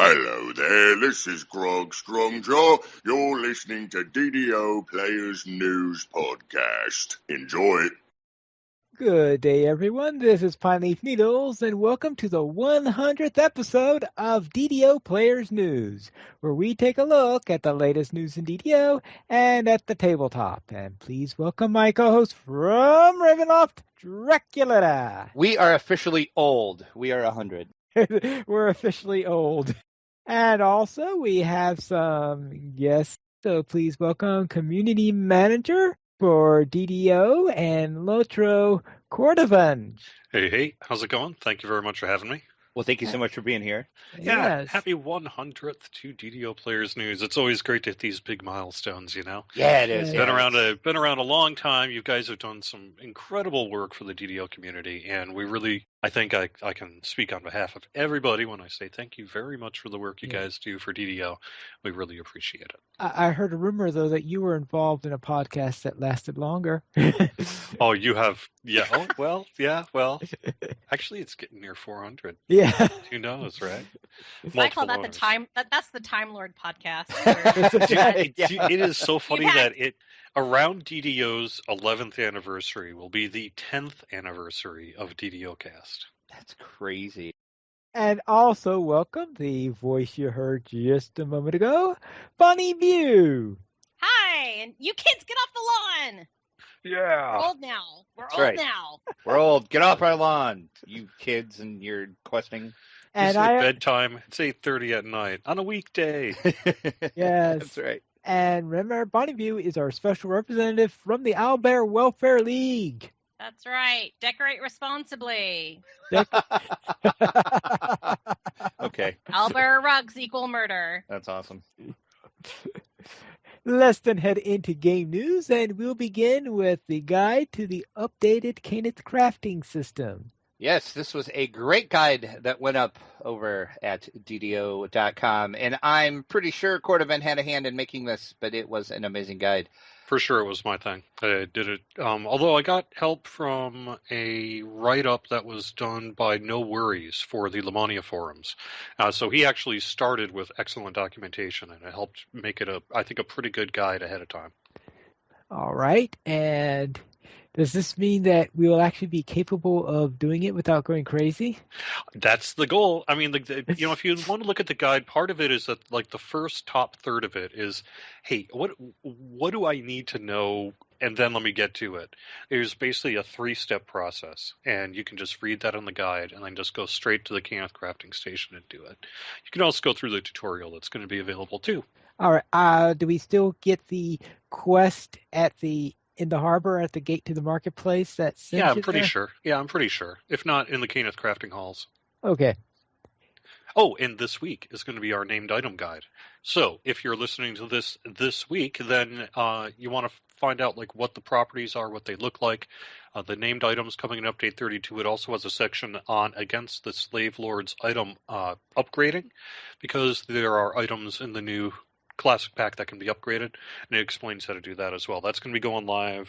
Hello there, this is Grog Strongjaw. You're listening to DDO Players News Podcast. Enjoy. Good day, everyone. This is Pine Leaf Needles, and welcome to the 100th episode of DDO Players News, where we take a look at the latest news in DDO and at the tabletop. And please welcome my co-host from Ravenloft, Dracula. We are officially old. We are 100. We're officially old. And also, we have some guests, so please welcome Community Manager for DDO and Lotro Cordovan. Hey, how's it going? Thank you very much for having me. Well, thank you so much for being here. Yeah, Yes. happy 100th to DDO Players News. It's always great to hit these big milestones, you know? Yeah, it is. Yeah. Been around a long time. You guys have done some incredible work for the DDO community, and we really, I think I can speak on behalf of everybody when I say thank you very much for the work you guys do for DDO. We really appreciate it. I heard a rumor, though, that you were involved in a podcast that lasted longer. Oh, you have, yeah, oh, well. Actually, it's getting near 400. Yeah. Who knows, right? I call that the time. That's the Time Lord podcast. where- It is so funny that around DDO's 11th anniversary will be the 10th anniversary of DDO Cast. That's crazy. And also welcome the voice you heard just a moment ago, Bonnie View. Hi, and you kids get off the lawn. We're Yeah. old now. We're That's old right. now. We're old. Get off our lawn, you kids and your questing. And It's at bedtime. It's 8:30 at night on a weekday. Yes. That's right. And remember, Bonnie View is our special representative from the Owlbear Welfare League. That's right. Decorate responsibly. Okay, Albert rugs equal murder. that's awesome. Let's then head into game news, and we'll begin with the guide to the updated Kenneth crafting system. Yes, this was a great guide that went up over at DDO.com, and I'm pretty sure Cordovan had a hand in making this, but it was an amazing guide. For sure, it was my thing. I did it. Although I got help from a write-up that was done by No Worries for the Lamania forums. So he actually started with excellent documentation, and it helped make it I think, a pretty good guide ahead of time. All right, and does this mean that we will actually be capable of doing it without going crazy? That's the goal. I mean, if you want to look at the guide, part of it is that, like, the first top third of it is, hey, what do I need to know, and then let me get to it. There's basically a 3-step process, and you can just read that in the guide, and then just go straight to the Kenneth crafting station and do it. You can also go through the tutorial that's going to be available too. All right. Do we still get the quest in the harbor at the gate to the marketplace? Yeah, I'm pretty sure. If not, in the Kenneth crafting halls. Okay. Oh, and this week is going to be our named item guide. So if you're listening to this week, then you want to find out, like, what the properties are, what they look like. The named items coming in Update 32. It also has a section on Against the Slave Lord's item upgrading, because there are items in the new Classic Pack that can be upgraded, and it explains how to do that as well. That's going to be going live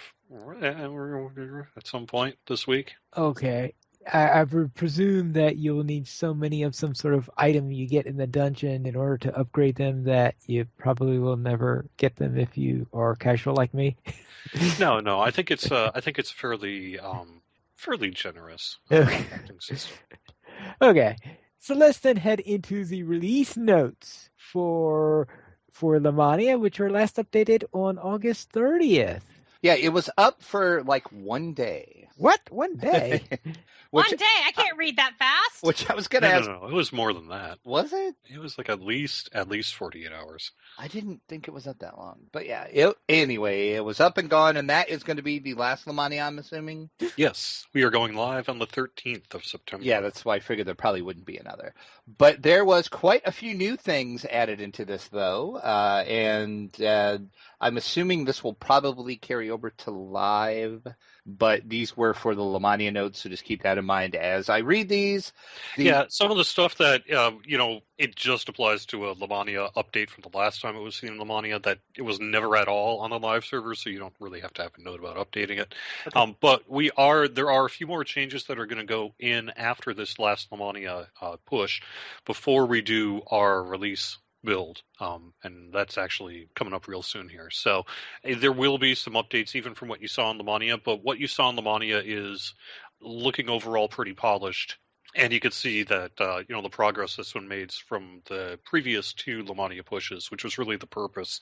at some point this week. Okay. I would presume that you'll need so many of some sort of item you get in the dungeon in order to upgrade them that you probably will never get them if you are casual like me. No. I think it's fairly generous. Okay. System. Okay. So let's then head into the release notes for Lamania, which were last updated on August 30th. Yeah, it was up for like 1 day. What? 1 day? One day? I can't read that fast. Which I was going to ask. No. It was more than that. Was it? It was like at least 48 hours. I didn't think it was up that long. But yeah, anyway, it was up and gone, and that is going to be the last Lamania, I'm assuming? Yes, we are going live on the 13th of September. Yeah, that's why I figured there probably wouldn't be another. But there was quite a few new things added into this, though, and I'm assuming this will probably carry over to live, but these were for the Lamania notes, so just keep that in mind as I read these. Yeah, some of the stuff that, It just applies to a Lamania update from the last time it was seen in Lamania, that it was never at all on the live server, so you don't really have to have a note about updating it. Okay. But there are a few more changes that are going to go in after this last Lamania push before we do our release build, and that's actually coming up real soon here. So there will be some updates even from what you saw in Lamania, but what you saw in Lamania is looking overall pretty polished. And you could see that, the progress that's been made from the previous two Lamania pushes, which was really the purpose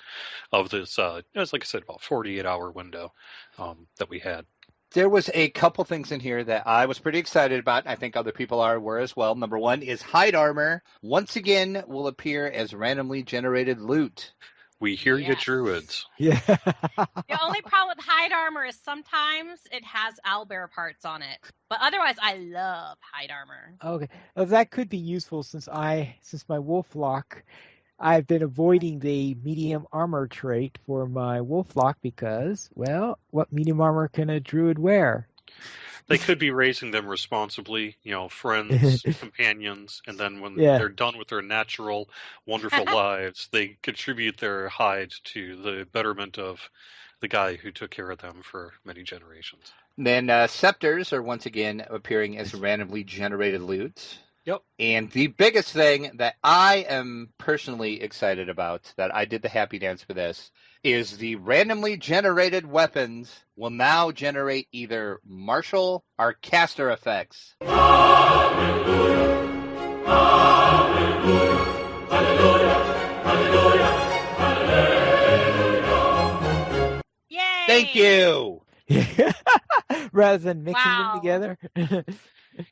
of this, it's like I said, about 48-hour window that we had. There was a couple things in here that I was pretty excited about. I think other people were as well. Number one is hide armor. Once again, will appear as randomly generated loot. We hear you, druids. Yeah. The only problem with hide armor is sometimes it has owlbear parts on it. But otherwise, I love hide armor. Okay. Well, that could be useful since my wolf lock, I've been avoiding the medium armor trait for my wolf lock because, well, what medium armor can a druid wear? They could be raising them responsibly, friends, companions, and then when they're done with their natural, wonderful lives, they contribute their hide to the betterment of the guy who took care of them for many generations. Then scepters are once again appearing as randomly generated loot. Yep. And the biggest thing that I am personally excited about, that I did the happy dance for this, is the randomly generated weapons will now generate either martial or caster effects. Hallelujah, hallelujah, hallelujah, hallelujah, hallelujah. Yay! Thank you! Rather than mixing them Wow. together.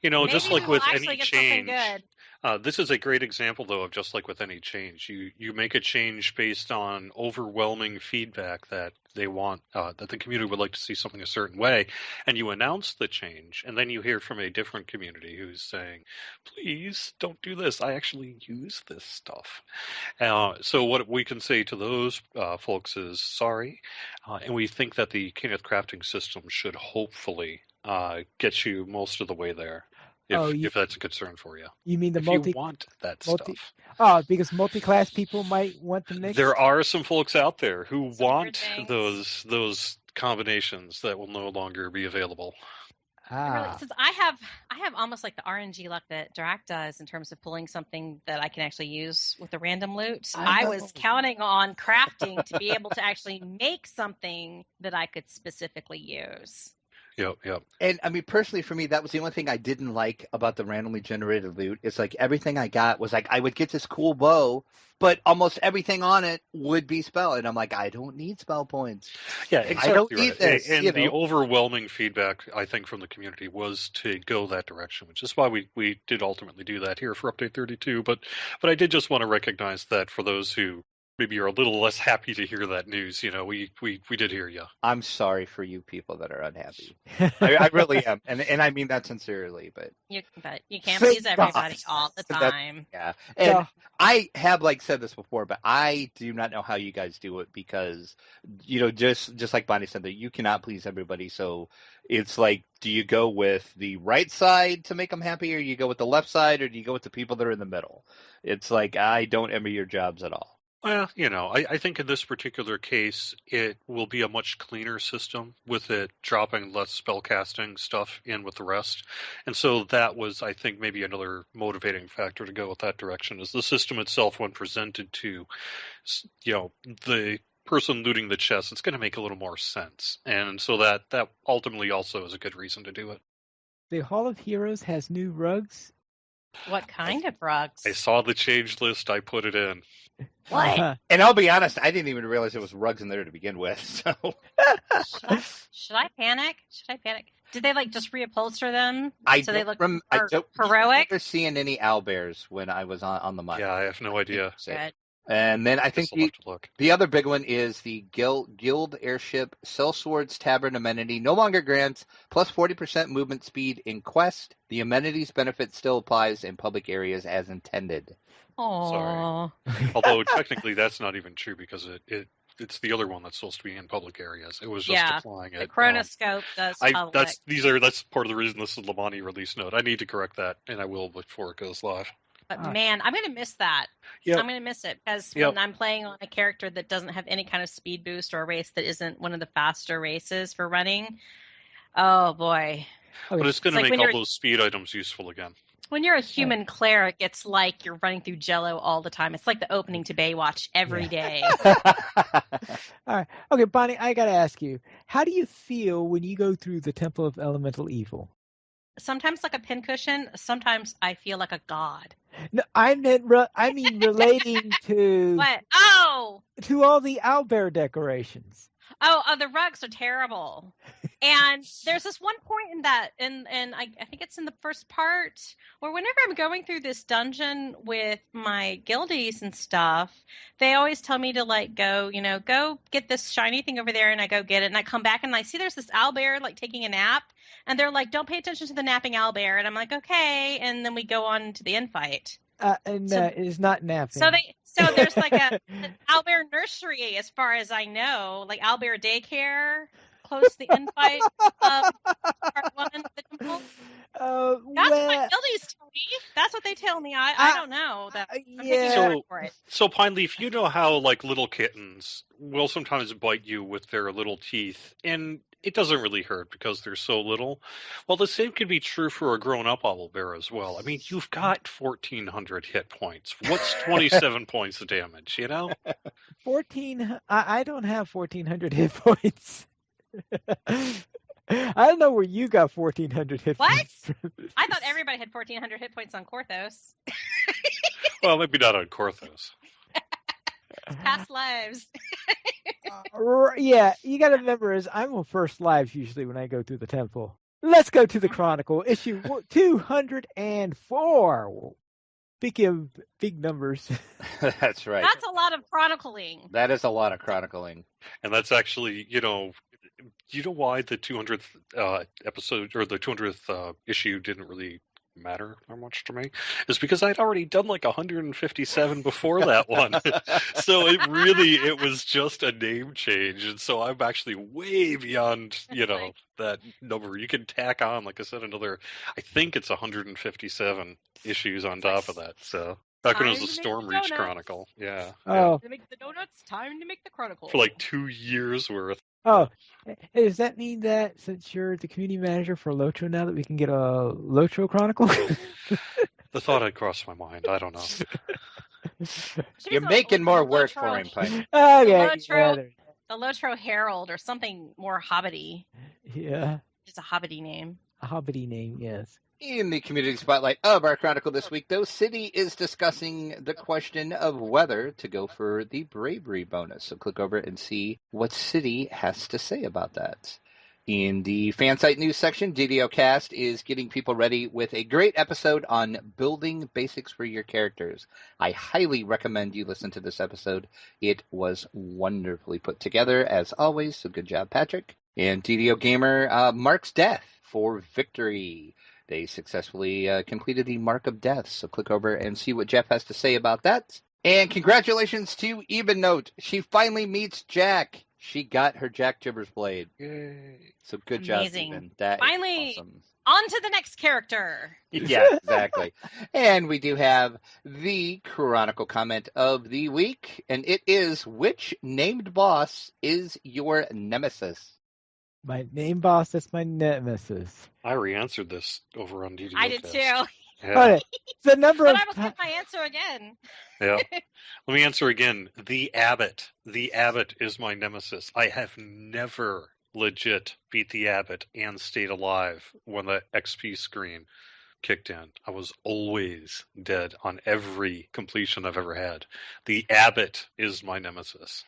Just Maybe like we'll with actually any get something change, good. this is a great example, though, of just like with any change. You make a change based on overwhelming feedback that they want, that the community would like to see something a certain way, and you announce the change, and then you hear from a different community who's saying, please don't do this. I actually use this stuff. So what we can say to those folks is sorry, and we think that the Kenneth crafting system should hopefully get you most of the way there. If that's a concern for you. You mean the you want that stuff. Oh, because multi-class people might want the mix? There are some folks out there who want things. those combinations that will no longer be available. Really, since I have almost like the RNG luck that Drac does in terms of pulling something that I can actually use with the random loot. I was counting on crafting to be able to actually make something that I could specifically use. Yep. And I mean, personally, for me, that was the only thing I didn't like about the randomly generated loot. It's like everything I got was like, I would get this cool bow, but almost everything on it would be spell. And I'm like, I don't need spell points. Yeah, exactly. I don't need this. And the overwhelming feedback, I think, from the community was to go that direction, which is why we did ultimately do that here for Update 32. But I did just want to recognize that for those who maybe you're a little less happy to hear that news. We did hear you. I'm sorry for you people that are unhappy. I really am, and I mean that sincerely. But you can't please everybody all the time. And I have said this before, but I do not know how you guys do it because just like Bonnie said, that you cannot please everybody. So it's like, do you go with the right side to make them happy, or you go with the left side, or do you go with the people that are in the middle? It's like I don't envy your jobs at all. Well, I think in this particular case, it will be a much cleaner system with it dropping less spellcasting stuff in with the rest. And so that was, I think, maybe another motivating factor to go with that direction, is the system itself, when presented to, the person looting the chest, it's going to make a little more sense. And so that ultimately also is a good reason to do it. The Hall of Heroes has new rugs. What kind of rugs? I saw the change list. I put it in. What? And I'll be honest, I didn't even realize there was rugs in there to begin with. So should I panic? Did they just reupholster them so they look heroic? I don't remember seeing any owlbears when I was on the mine. Yeah, I have no idea. Good. And then I think the other big one is the Guild Airship Sellswords Tavern amenity no longer grants plus 40% movement speed in Quest. The amenities benefit still applies in public areas as intended. Aww. Sorry. Although technically that's not even true because it's the other one that's supposed to be in public areas. It was just applying it. The chronoscope does public. That's part of the reason this is the Lamani release note. I need to correct that, and I will before it goes live. But man, I'm going to miss that. Yep. I'm going to miss it because when I'm playing on a character that doesn't have any kind of speed boost or a race that isn't one of the faster races for running, oh boy. But it's going to make all those speed items useful again. When you're a human cleric, it's like you're running through Jello all the time. It's like the opening to Baywatch every day. All right. Okay, Bonnie, I got to ask you, how do you feel when you go through the Temple of Elemental Evil? Sometimes like a pincushion. Sometimes I feel like a god. No, I mean relating to what? Oh, to all the owlbear decorations. Oh, the rugs are terrible. And there's this one point in that, and I think it's in the first part, where whenever I'm going through this dungeon with my guildies and stuff, they always tell me to like go get this shiny thing over there, and I go get it, and I come back and I see there's this owlbear like taking a nap, and they're like, "Don't pay attention to the napping owlbear," and I'm like, "Okay," and then we go on to the infight. It is not napping. So there's like an owlbear nursery, as far as I know, like owlbear daycare, close to the infight of part 1 of the temple. That's what my guildies tell me. That's what they tell me. I don't know. So Pine Leaf, you know how like little kittens will sometimes bite you with their little teeth, and it doesn't really hurt because they're so little. Well, the same could be true for a grown-up owlbear as well. I mean, you've got 1,400 hit points. What's 27 points of damage, you know? 14. I don't have 1,400 hit points. I don't know where you got 1,400 hit points. What? I thought everybody had 1,400 hit points on Korthos. Well, maybe not on Korthos. Past lives. Yeah, you got to remember, I'm on first lives usually when I go through the temple. Let's go to the Chronicle, issue 204. Speaking of big numbers. That's right. That's a lot of chronicling. That is a lot of chronicling. And that's actually, you know why the 200th episode or the 200th issue didn't really matter that much to me? Is because I'd already done like 157 before that one. So it was just a name change. And so I'm actually way beyond, that number. You can tack on, like I said, another, I think it's 157 issues on top of that. So back when it was the Stormreach Chronicle. Yeah. Oh. To make the donuts, time to make the Chronicle. For like 2 years worth. Oh, hey, does that mean that since you're the community manager for Lotro now that we can get a Lotro Chronicle? The thought had crossed my mind. I don't know. You're making more work for him, Pike. Okay. The Lotro Herald or something more hobbity. Yeah. Just a hobbity name. A hobbity name, yes. In the community spotlight of our Chronicle this week, though, City is discussing the question of whether to go for the bravery bonus. So click over and see what City has to say about that. In the fansite news section, DDO Cast is getting people ready with a great episode on building basics for your characters. I highly recommend you listen to this episode. It was wonderfully put together, as always, so good job, Patrick. And DDO Gamer marks death for victory. They successfully completed the Mark of Death, so click over and see what Jeff has to say about that. And congratulations to Even Note. She finally meets Jack. She got her Jack Tibbers blade. Yay. So good job, Even. That finally, is awesome. On to the next character. Yeah, exactly. And we do have the Chronicle comment of the week, and it is, which named boss is your nemesis? My name boss, that's my nemesis. I re-answered this over on DDO. I did too. Yeah. Okay. The number but of I will give my answer again. Yeah. Let me answer again. The Abbot. The Abbot is my nemesis. I have never legit beat the Abbot and stayed alive when the XP screen kicked in. I was always dead on every completion I've ever had. The Abbot is my nemesis.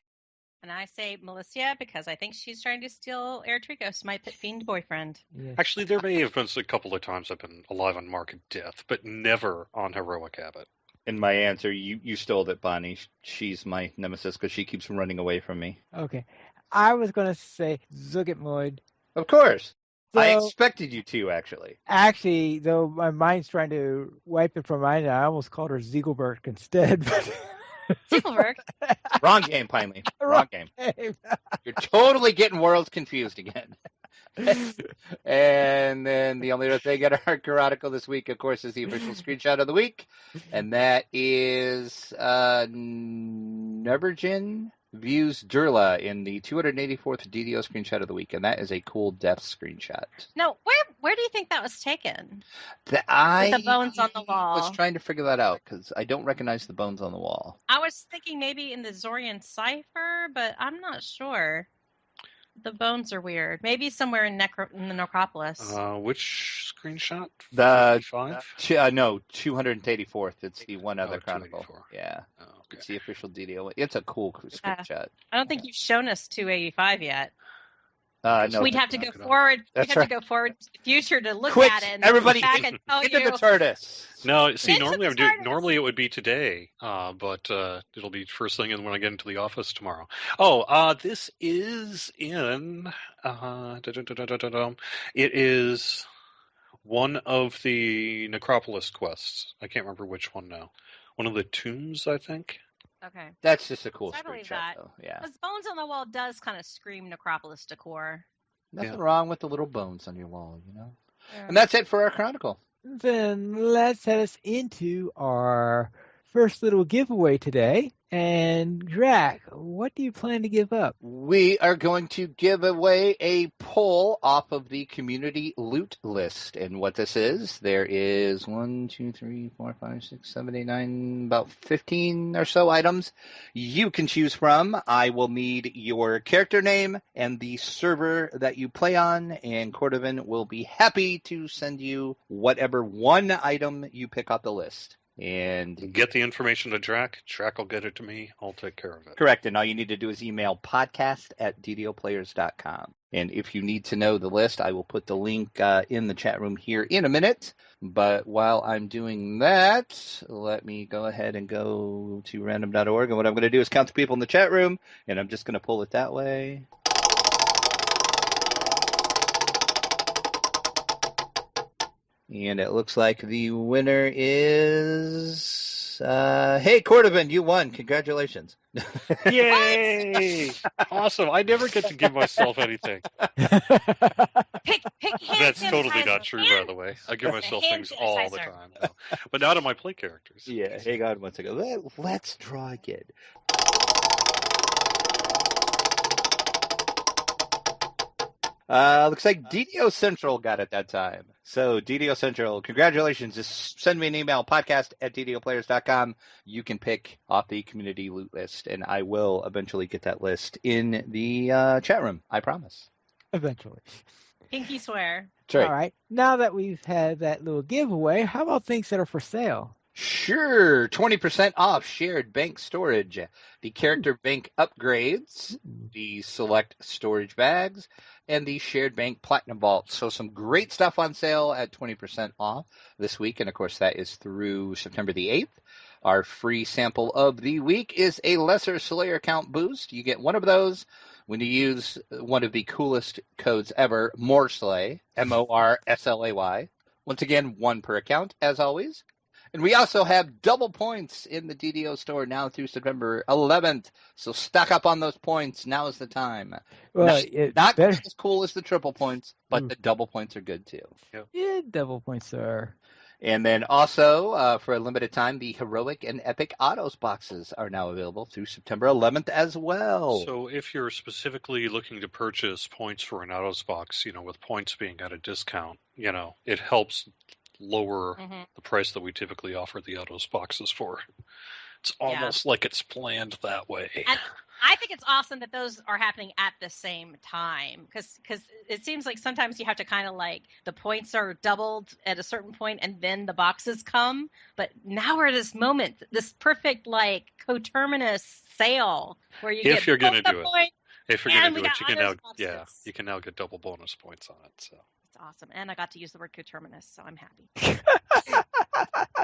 And I say Melissa because I think she's trying to steal Eritricos, my pit fiend boyfriend. Yes. Actually, there may have been a couple of times I've been alive on Mark of Death, but never on Heroic Abbot. In my answer, you stole it, Bonnie. She's my nemesis because she keeps running away from me. Okay. I was going to say Zugetmoid. Of course. So, I expected you to, actually. Actually, though my mind's trying to wipe it from my mind, I almost called her Ziegelberg instead. Ziegelberg? Wrong game, Pineley. Wrong game. You're totally getting worlds confused again. And then the only other thing at our Chronicle this week, of course, is the official screenshot of the week. And that is Neverjin views Durla in the 284th DDO screenshot of the week. And that is a cool death screenshot. No, where do you think that was taken? I With the bones on the wall. was trying to figure that out because I don't recognize the bones on the wall. I was thinking maybe in the Zorian cipher, but I'm not sure. The bones are weird. Maybe somewhere in the necropolis. Which screenshot? The 55? no, 284th. It's the one other Chronicle. 284. Yeah, Oh, okay. it's the official DDO. It's a cool screenshot. I don't think you've shown us 285 yet. No, We'd have to go forward. That's We'd have right. to go forward to the future to look Quick, at it. And everybody, back and tell into you. the TARDIS. No, see, Into normally the TARDIS. normally it would be today, but it'll be first thing when I get into the office tomorrow. Oh, this is in. It is one of the Necropolis quests. I can't remember which one now. One of the tombs, I think. Okay. That's just a cool I believe screenshot, that. though. Yeah, Because bones on the wall does kind of scream necropolis decor. nothing Yeah. wrong with the little bones on your wall, you know. Yeah. And that's it for our Chronicle. Then let's head us into our first little giveaway today. And Drac, what do you plan to give up? We are going to give away a poll off of the community loot list. And what this is, there is 1, 2, 3, 4, 5, 6, 7, 8, 9, about 15 or so items you can choose from. I will need your character name and the server that you play on, and Cordovan will be happy to send you whatever one item you pick off the list. And Get the information to Drac. Drac will get it to me. I'll take care of it. correct, and all you need to do is email podcast@ddoplayers.com. And if you need to know the list, I will put the link in the chat room here in a minute. But while I'm doing that, let me go ahead and go to random.org. And what I'm going to do is count the people in the chat room, and I'm just going to pull it that way. And it looks like the winner is... hey, Cordovan, you won. Congratulations. Yay! Awesome. I never get to give myself anything. Pick hand That's totally sanitizer. not true, by the way. I give myself Hand things all the sanitizer. time. No. But not on my play characters. Yeah, hang on one second. Let's draw again. Looks like DDO Central got it that time. So, DDO Central, congratulations. Just send me an email, podcast@ddoplayers.com. You can pick off the community loot list, and I will eventually get that list in the chat room. I promise. Eventually. Pinky swear. That's right. All right. Now that we've had that little giveaway, how about things that are for sale? Sure, 20% off shared bank storage, the character bank upgrades, the select storage bags, and the shared bank platinum vault. So some great stuff on sale at 20% off this week. And of course, that is through September the 8th. Our free sample of the week is a lesser Slayer count boost. You get one of those when you use one of the coolest codes ever, Morslay, MORSLAY. Once again, one per account, as always. And we also have double points in the DDO store now through September 11th. So stock up on those points. Now is the time. Well, Not better. quite as cool as the triple points, but the double points are good too. Yeah, double points are. And then also, for a limited time, the Heroic and Epic Autos boxes are now available through September 11th as well. So if you're specifically looking to purchase points for an Autos box, with points being at a discount, it helps lower the price that we typically offer the Autos boxes for. It's almost like it's planned that way. And I think it's awesome that those are happening at the same time because it seems like sometimes you have to kind of the points are doubled at a certain point and then the boxes come. But now we're at this moment, this perfect coterminous sale where you If get you're going to both do the it. points. If you're going And to we do it, got Autos you can now get double bonus points on it. So. It's awesome. And I got to use the word coterminous, so I'm happy.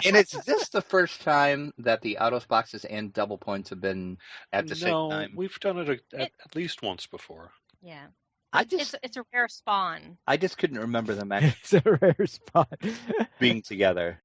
And is this the first time that the Autos boxes and double points have been at the same time? No, we've done it at least once before. Yeah. It's a rare spawn. I just couldn't remember them actually It's a rare spot. being together.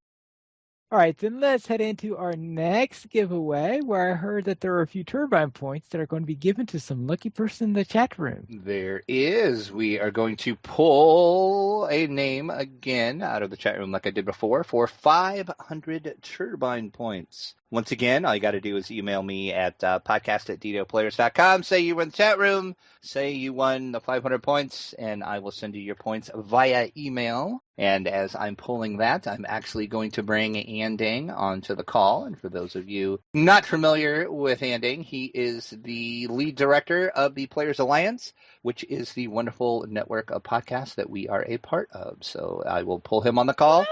All right, then let's head into our next giveaway, where I heard that there are a few turbine points that are going to be given to some lucky person in the chat room. There is. We are going to pull a name again out of the chat room like I did before for 500 turbine points. Once again, all you got to do is email me at podcast@ddoplayers.com. Say you were in the chat room. Say you won the 500 points, and I will send you your points via email. And as I'm pulling that, I'm actually going to bring Anding onto the call. And for those of you not familiar with Anding, he is the lead director of the Players Alliance, which is the wonderful network of podcasts that we are a part of. So I will pull him on the call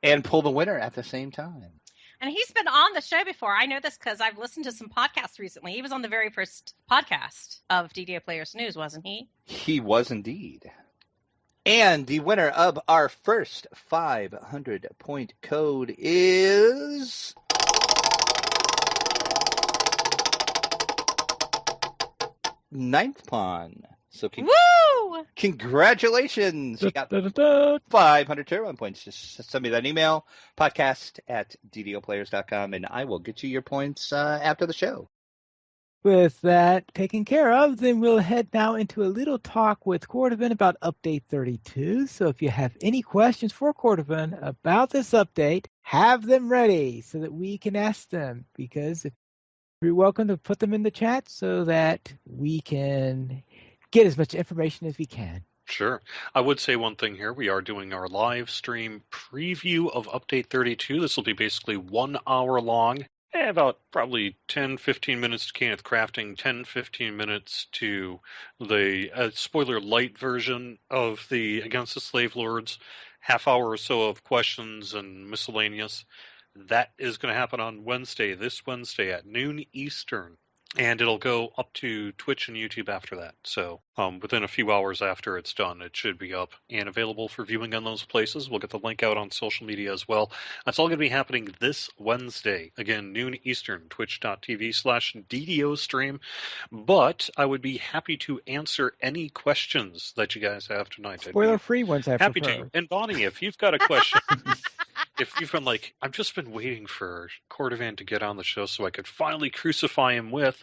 and pull the winner at the same time. And he's been on the show before. I know this because I've listened to some podcasts recently. He was on the very first podcast of DDO Players News, wasn't he? He was indeed. And the winner of our first 500-point code is... Ninth Pawn. So Woo! Congratulations! You got 500 turbine points. Just send me that email, podcast@ddoplayers.com, and I will get you your points after the show. With that taken care of, then we'll head now into a little talk with Cordovan about Update 32. So if you have any questions for Cordovan about this update, have them ready so that we can ask them, because you're welcome to put them in the chat so that we can get as much information as we can. Sure. I would say one thing here. We are doing our live stream preview of Update 32. This will be basically 1 hour long. About probably 10-15 minutes to Kenneth Crafting, 10-15 minutes to the spoiler light version of the Against the Slave Lords, half hour or so of questions and miscellaneous. That is going to happen on Wednesday, this Wednesday at noon Eastern. And it'll go up to Twitch and YouTube after that. So within a few hours after it's done, it should be up and available for viewing on those places. We'll get the link out on social media as well. That's all going to be happening this Wednesday. Again, noon Eastern, twitch.tv/DDO stream. But I would be happy to answer any questions that you guys have tonight. Spoiler-free ones, I happy prefer. to. And Bonnie, if you've got a question... If you've been like, I've just been waiting for Cordovan to get on the show so I could finally crucify him with,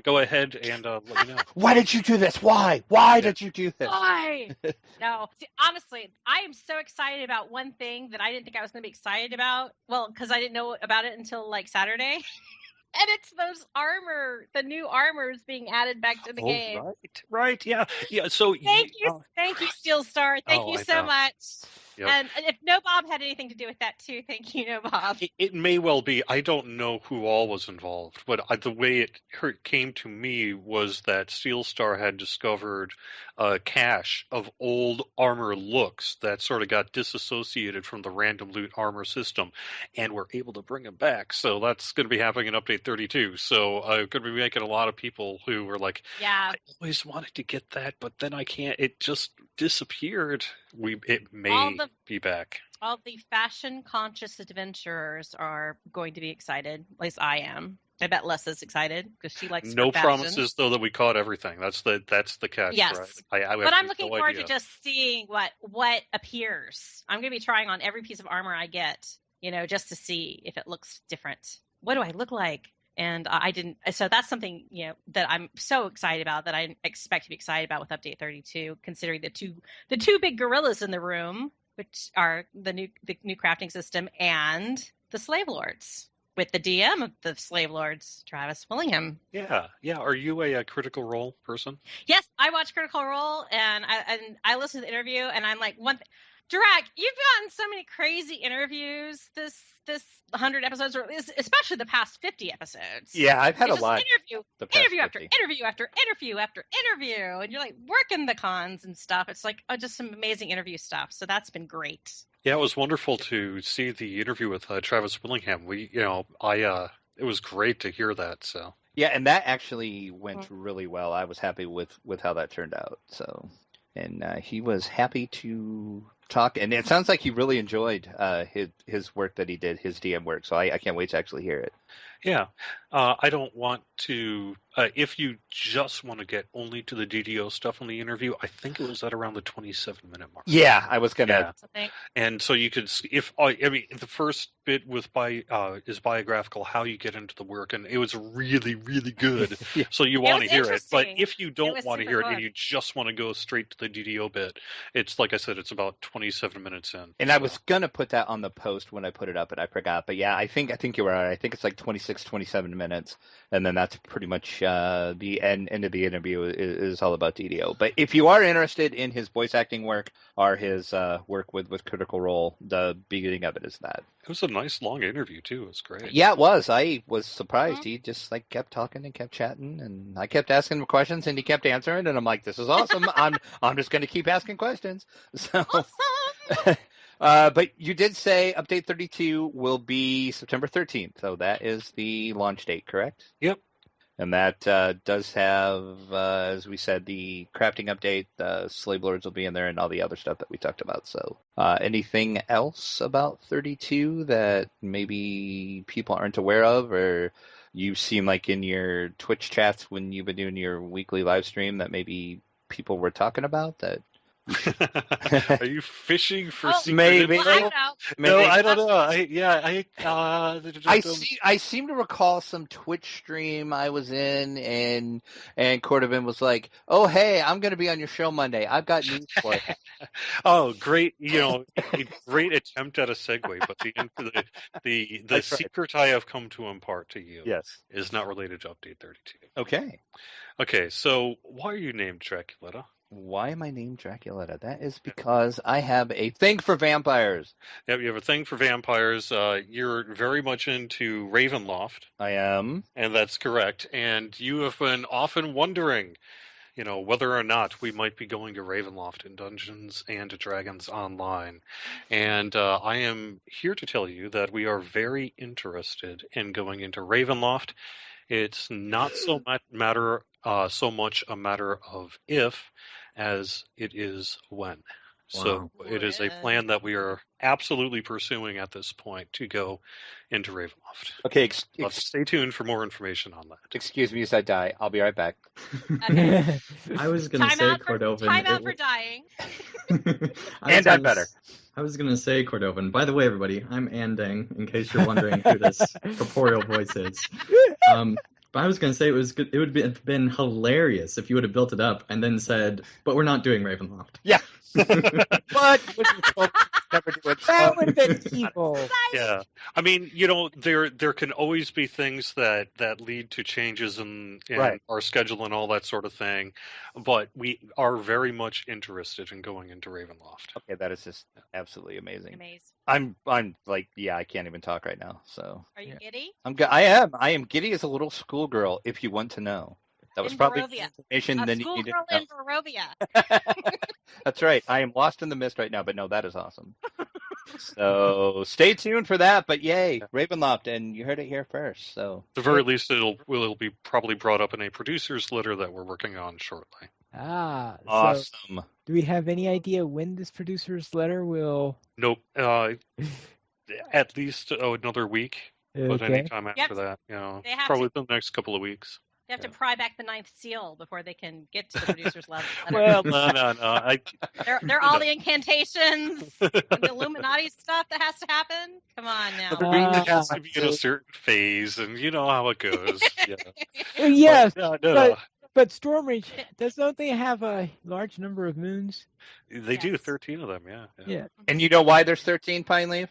go ahead and let me know. Why did you do this? Why? Why did you do this? Why? No, see, honestly, I am so excited about one thing that I didn't think I was going to be excited about. Well, because I didn't know about it until like Saturday. And it's those the new armors being added back to the game. Right, yeah. So thank you, Steel Star. Thank you so much. Yep. And if No Bob had anything to do with that too, thank you, No Bob. It may well be. I don't know who all was involved, but the way it came to me was that Steel Star had discovered a cache of old armor looks that sort of got disassociated from the random loot armor system, and were able to bring them back. So that's going to be happening in Update 32. So I'm going to be making a lot of people who were like, yeah, I always wanted to get that, but then I can't. It just disappeared. It may be back. All the fashion-conscious adventurers are going to be excited. At least I am. I bet Les is excited because she likes no fashion. Promises though that we caught everything. That's the catch. Yes, right? But I'm looking forward to just seeing what appears. I'm going to be trying on every piece of armor I get, just to see if it looks different. What do I look like? And I didn't. So that's something that I'm so excited about, that I expect to be excited about with Update 32, considering the two big gorillas in the room, which are the new crafting system and the Slave Lords, with the DM of the Slave Lords, Travis Willingham. Yeah. Are you a Critical Role person? Yes, I watch Critical Role, and I listen to the interview, and I'm like, Drag, you've gotten so many crazy interviews this 100 episodes, or especially the past 50 episodes. Yeah, I've had a lot. Interview after interview after interview after interview, and you're like working the cons and stuff. It's like just some amazing interview stuff. So that's been great. Yeah, it was wonderful to see the interview with Travis Willingham. It was great to hear that. So yeah, and that actually went really well. I was happy with how that turned out. So, and he was happy to talk, and it sounds like he really enjoyed his work that he did, his DM work. So I can't wait to actually hear it. Yeah. I don't want to... if you just want to get only to the DDO stuff on the interview, I think it was at around the 27-minute mark. Yeah, I was going to... Yeah. And so you could... the first bit with is biographical, how you get into the work, and it was really, really good. Yeah. So you want to hear it. But interesting. if you don't want to super hear it fun. and you just want to go straight to the DDO bit, it's like I said, it's about 27 minutes in. And I was going to put that on the post when I put it up, but I forgot. But yeah, I think you were right. I think it's like 26, 27 minutes. And then that's pretty much the end of the interview is all about DDO. But if you are interested in his voice acting work or his work with Critical Role, the beginning of it is that. It was a nice long interview too. It was great. Yeah, it was. I was surprised. He just like kept talking and kept chatting, and I kept asking him questions, and he kept answering. And I'm like, "This is awesome. I'm just going to keep asking questions." So, Awesome. but you did say update 32 will be September 13th, so that is the launch date, correct? Yep. And that does have, as we said, the crafting update, the slave lords will be in there, and all the other stuff that we talked about. So anything else about 32 that maybe people aren't aware of, or you seem like in your Twitch chats when you've been doing your weekly live stream that maybe people were talking about that? Are you fishing for secret maybe. info? Well, I know. No, I don't know. I seem to recall some Twitch stream I was in, and Cordovan was like, "Oh, hey, I'm going to be on your show Monday. I've got news for you." Oh, great! A great attempt at a segue, but the secret I have come to impart to you, Yes, is not related to Update 32. Okay. Okay, so why are you named Draculetta? Why am I named Draculetta? That is because I have a thing for vampires. Yep, you have a thing for vampires. You're very much into Ravenloft. I am. And that's correct. And you have been often wondering, whether or not we might be going to Ravenloft in Dungeons and Dragons Online. And I am here to tell you that we are very interested in going into Ravenloft. It's not so much a matter of if as it is when. Wow. So it is a plan that we are absolutely pursuing at this point to go into Ravenloft. Okay, Stay tuned for more information on that. excuse me as I die. I'll be right back. Okay. I was going to say, Cordovan. Time out for dying. And I'm better. I was going to say, Cordovan. By the way, everybody, I'm Andang, in case you're wondering who this corporeal voice is. But I was going to say it would have been hilarious if you would have built it up and then said, but we're not doing Ravenloft. Yeah. But never do it. That would have been evil. Yeah, I mean, there can always be things that lead to changes in Right. our schedule and all that sort of thing, but we are very much interested in going into Ravenloft. Okay, that is just absolutely amazing. Amazing. I'm like, yeah, I can't even talk right now. So Are you giddy? I am giddy as a little schoolgirl. If you want to know, that was In probably Barovia. information A then you needed schoolgirl to know. in Barovia. That's right. I am lost in the mist right now, but no, that is awesome. So stay tuned for that. But yay, Ravenloft, and you heard it here first. So At the very least, it'll be probably brought up in a producer's letter that we're working on shortly. So awesome. do we have any idea when this producer's letter will? Nope. At least another week, but Okay. anytime after that, They have probably the next couple of weeks. They have to pry back the ninth seal before they can get to the producer's level. Well, no. They're all the incantations, and the Illuminati stuff that has to happen. Come on now. But the being has to be in a certain phase, and you know how it goes. Yeah. Yes, No. but Stormreach, don't they have a large number of moons? They do, Yes. 13 of them, yeah. Yeah, And you know why there's 13 Pine Leaf?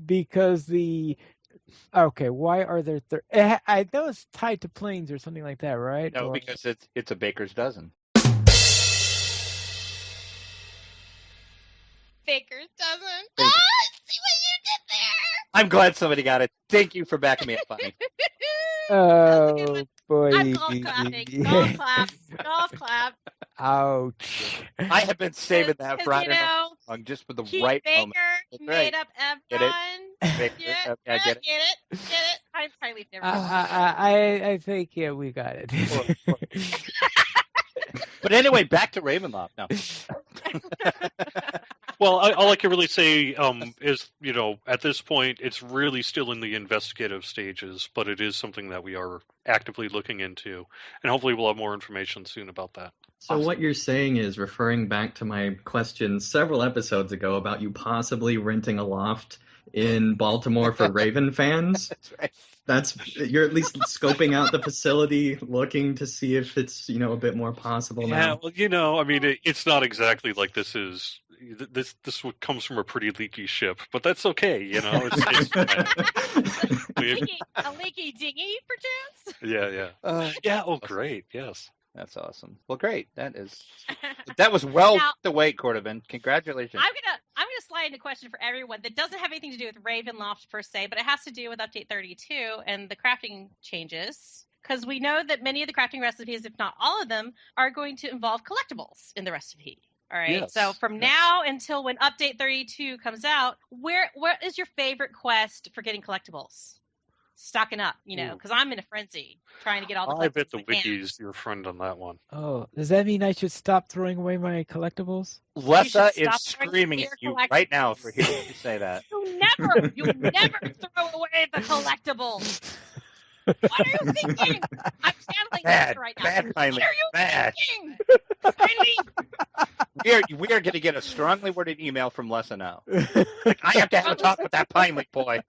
because why are there? I know it's tied to planes or something like that, right? No, Or- because it's a baker's dozen. Baker's dozen. Thank you. See what you did there. I'm glad somebody got it. Thank you for backing me up, Bonnie. Oh boy! I'm golf clapping. Golf clap. Golf clap. Ouch! I have been saving that for you know, just for the Keith right Baker moment. That's made right. up Get it? everyone. Baker, Yeah, I get it. Get it. I'm probably never. I think we got it. But anyway, back to Ravenloft now. Well, all I can really say is, at this point, it's really still in the investigative stages, but it is something that we are actively looking into, and hopefully we'll have more information soon about that. So what you're saying is referring back to my question several episodes ago about you possibly renting a loft in Baltimore for Raven fans. That's right. You're at least scoping out the facility, looking to see if it's a bit more possible now. Yeah, well, I mean, it's not exactly like this comes from a pretty leaky ship, but that's okay, It's a leaky dinghy, perchance? Yeah. Yeah. Oh, great. Yes. That's awesome. Well, great. That was well worth the wait, Cordovan. Congratulations. I'm gonna slide in a question for everyone that doesn't have anything to do with Ravenloft per se, but it has to do with Update 32 and the crafting changes. Because we know that many of the crafting recipes, if not all of them, are going to involve collectibles in the recipe. All right. Yes. So from now until when Update 32 comes out, what is your favorite quest for getting collectibles? Stocking up, because I'm in a frenzy trying to get all the collectibles. I bet the wiki's your friend on that one. Oh, does that mean I should stop throwing away my collectibles? Lessa is screaming at you right now for hearing you say that. You'll never throw away the collectibles. What are you thinking? I'm channeling Lessa right now. Bad, what are you thinking? We are going to get a strongly worded email from Lessa now. I have to have a talk with that Pine Leaf boy.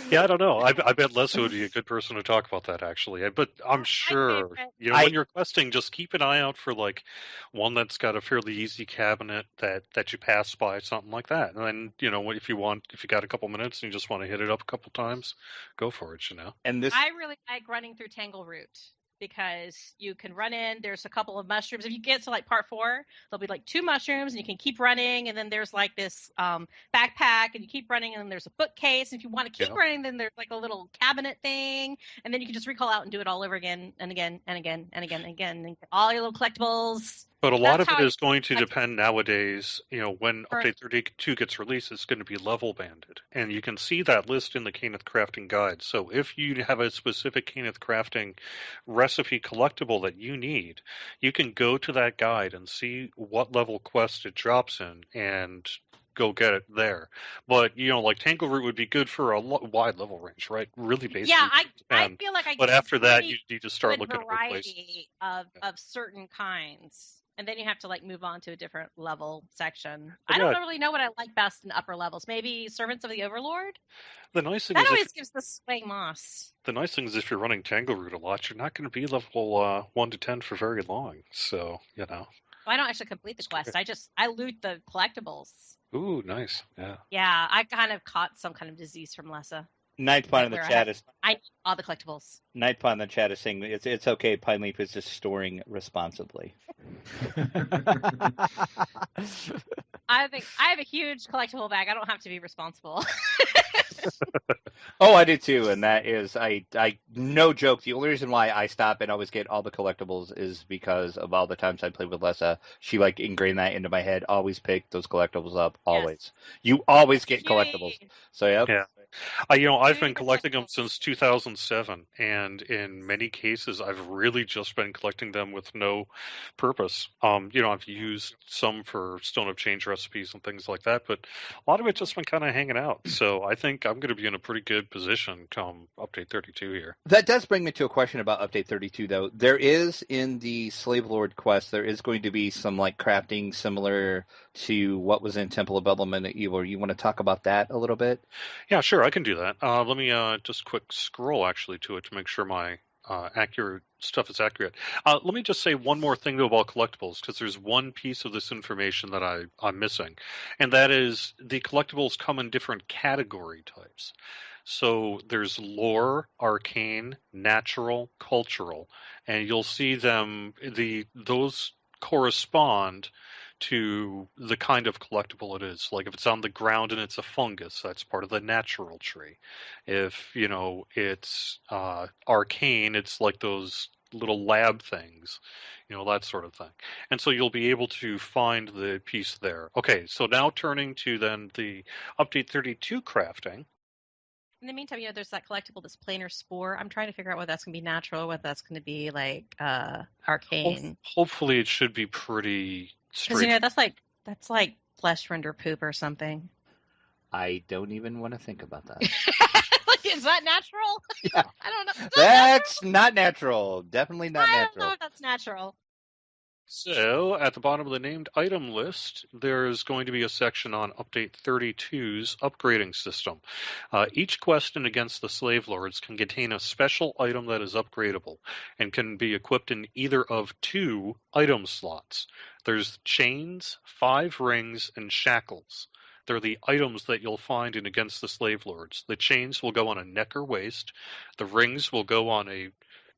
Yeah, I don't know. I bet Lessa would be a good person to talk about that, actually. But I'm sure, when you're questing, just keep an eye out for, one that's got a fairly easy cabinet that you pass by, something like that. And then, if you got a couple minutes and you just want to hit it up a couple times, go for it, And I really like running through Tangleroot, because you can run in, there's a couple of mushrooms. If you get to part 4, there'll be 2 mushrooms and you can keep running, and then there's this backpack and you keep running, and then there's a bookcase. And if you want to keep running, then there's a little cabinet thing, and then you can just recall out and do it all over again and again and again and again and again, and get all your little collectibles. But a lot of it is going to depend nowadays, when Update 32 gets released, it's going to be level banded. And you can see that list in the Caneth Crafting Guide. So if you have a specific Caneth Crafting recipe collectible that you need, you can go to that guide and see what level quest it drops in and go get it there. But, Tangleroot would be good for a wide level range, right? Really basic. Yeah, I feel like But after that, you need to start looking at variety of certain kinds. And then you have to move on to a different level section. I don't really know what I like best in upper levels. Maybe Servants of the Overlord? The nice thing that always gives the swing moss. The nice thing is if you're running Tangleroot a lot, you're not going to be level 1 to 10 for very long. So, Well, I don't actually complete the quest. I loot the collectibles. Ooh, nice. Yeah. Yeah, I kind of caught some kind of disease from Lessa. Ninth Pine in the chat is. I need all the collectibles. Ninth Pine in the chat is saying it's okay. Pine Leaf is just storing responsibly. I think I have a huge collectible bag. I don't have to be responsible. Oh, I do too, and that is I no joke. The only reason why I stop and always get all the collectibles is because of all the times I played with Lessa. She ingrained that into my head. Always pick those collectibles up. Always. Yes. You always get collectibles. So yeah. I've been collecting them since 2007, and in many cases, I've really just been collecting them with no purpose. I've used some for Stone of Change recipes and things like that, but a lot of it just been kind of hanging out. So I think I'm going to be in a pretty good position come Update 32 here. That does bring me to a question about Update 32, though. There is in the Slave Lord quest, there is going to be some crafting similar to what was in Temple of Elemental Evil. You want to talk about that a little bit? Yeah, sure. I can do that. Let me just quick scroll actually to it to make sure my accurate stuff is accurate. Let me just say one more thing though about collectibles, because there's one piece of this information that I'm missing, and that is the collectibles come in different category types. So there's lore, arcane, natural, cultural, and you'll see them. Those correspond to the kind of collectible it is. Like if it's on the ground and it's a fungus, that's part of the natural tree. If, it's arcane, it's like those little lab things, that sort of thing. And so you'll be able to find the piece there. Okay, so now turning to then the Update 32 crafting. In the meantime, there's that collectible, this planar spore. I'm trying to figure out whether that's going to be natural, whether that's going to be arcane. Hopefully it should be pretty straight. Because that's That's like flesh render poop or something. I don't even want to think about that. Is that natural? Yeah. I don't know. That's not natural. Definitely not I don't natural. know if that's natural. So, at the bottom of the named item list, there's going to be a section on Update 32's upgrading system. Each question against the slave lords can contain a special item that is upgradable and can be equipped in either of 2 item slots. There's chains, 5 rings, and shackles. They're the items that you'll find in Against the Slave Lords. The chains will go on a neck or waist. The rings will go on a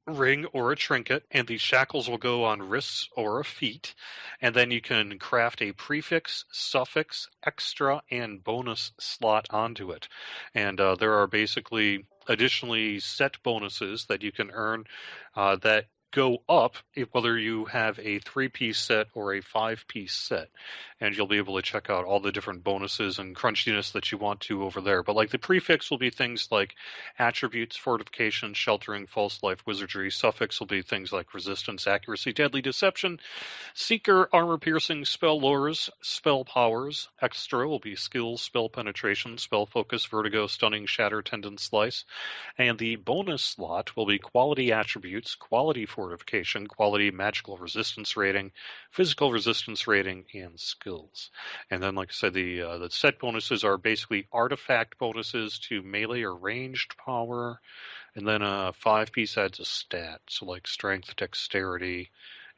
ring or a trinket, and the shackles will go on wrists or a feet. And then you can craft a prefix, suffix, extra, and bonus slot onto it. And there are basically additionally set bonuses that you can earn that go up whether you have a 3-piece set or a 5-piece set, and you'll be able to check out all the different bonuses and crunchiness that you want to over there. But like the prefix will be things like attributes, fortification, sheltering, false life, wizardry. Suffix will be things like resistance, accuracy, deadly, deception. Seeker, armor piercing, spell lures, spell powers. Extra will be skills, spell penetration, spell focus, vertigo, stunning, shatter, tendon, slice. And the bonus slot will be quality attributes, quality fortification, quality magical resistance rating, physical resistance rating, and skills. And then, like I said, the set bonuses are basically artifact bonuses to melee or ranged power, and then a 5-piece adds a stat, so like strength, dexterity,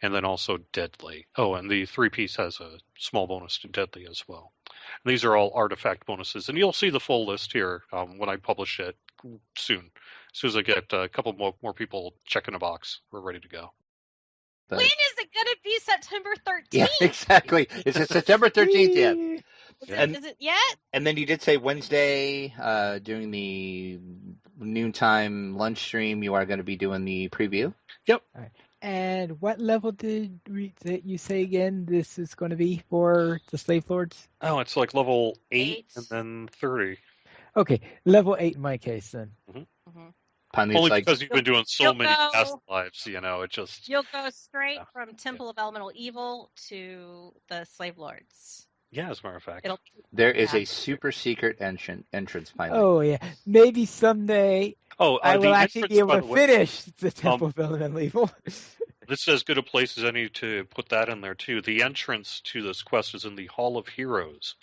and then also deadly. Oh, and the 3-piece has a small bonus to deadly as well. And these are all artifact bonuses, and you'll see the full list here when I publish it soon. As soon as I get a couple more people checking a box, we're ready to go. When is it going to be September 13th? Yeah, exactly. Is it September 13th yet? Is it yet? And then you did say Wednesday during the noontime lunch stream, you are going to be doing the preview? Yep. All right. And what level did you say again this is going to be for the Slave Lords? Oh, it's like level 8 and then 30. Okay, level 8 in my case then. Only because you've been doing so many past lives, it just... You'll go straight from Temple of Elemental Evil to the Slave Lords. Yeah, as a matter of fact. There is a super secret entrance pilot. Oh, yeah. Maybe someday I will actually be able to finish the Temple of Elemental Evil. This is as good a place as any to put that in there, too. The entrance to this quest is in the Hall of Heroes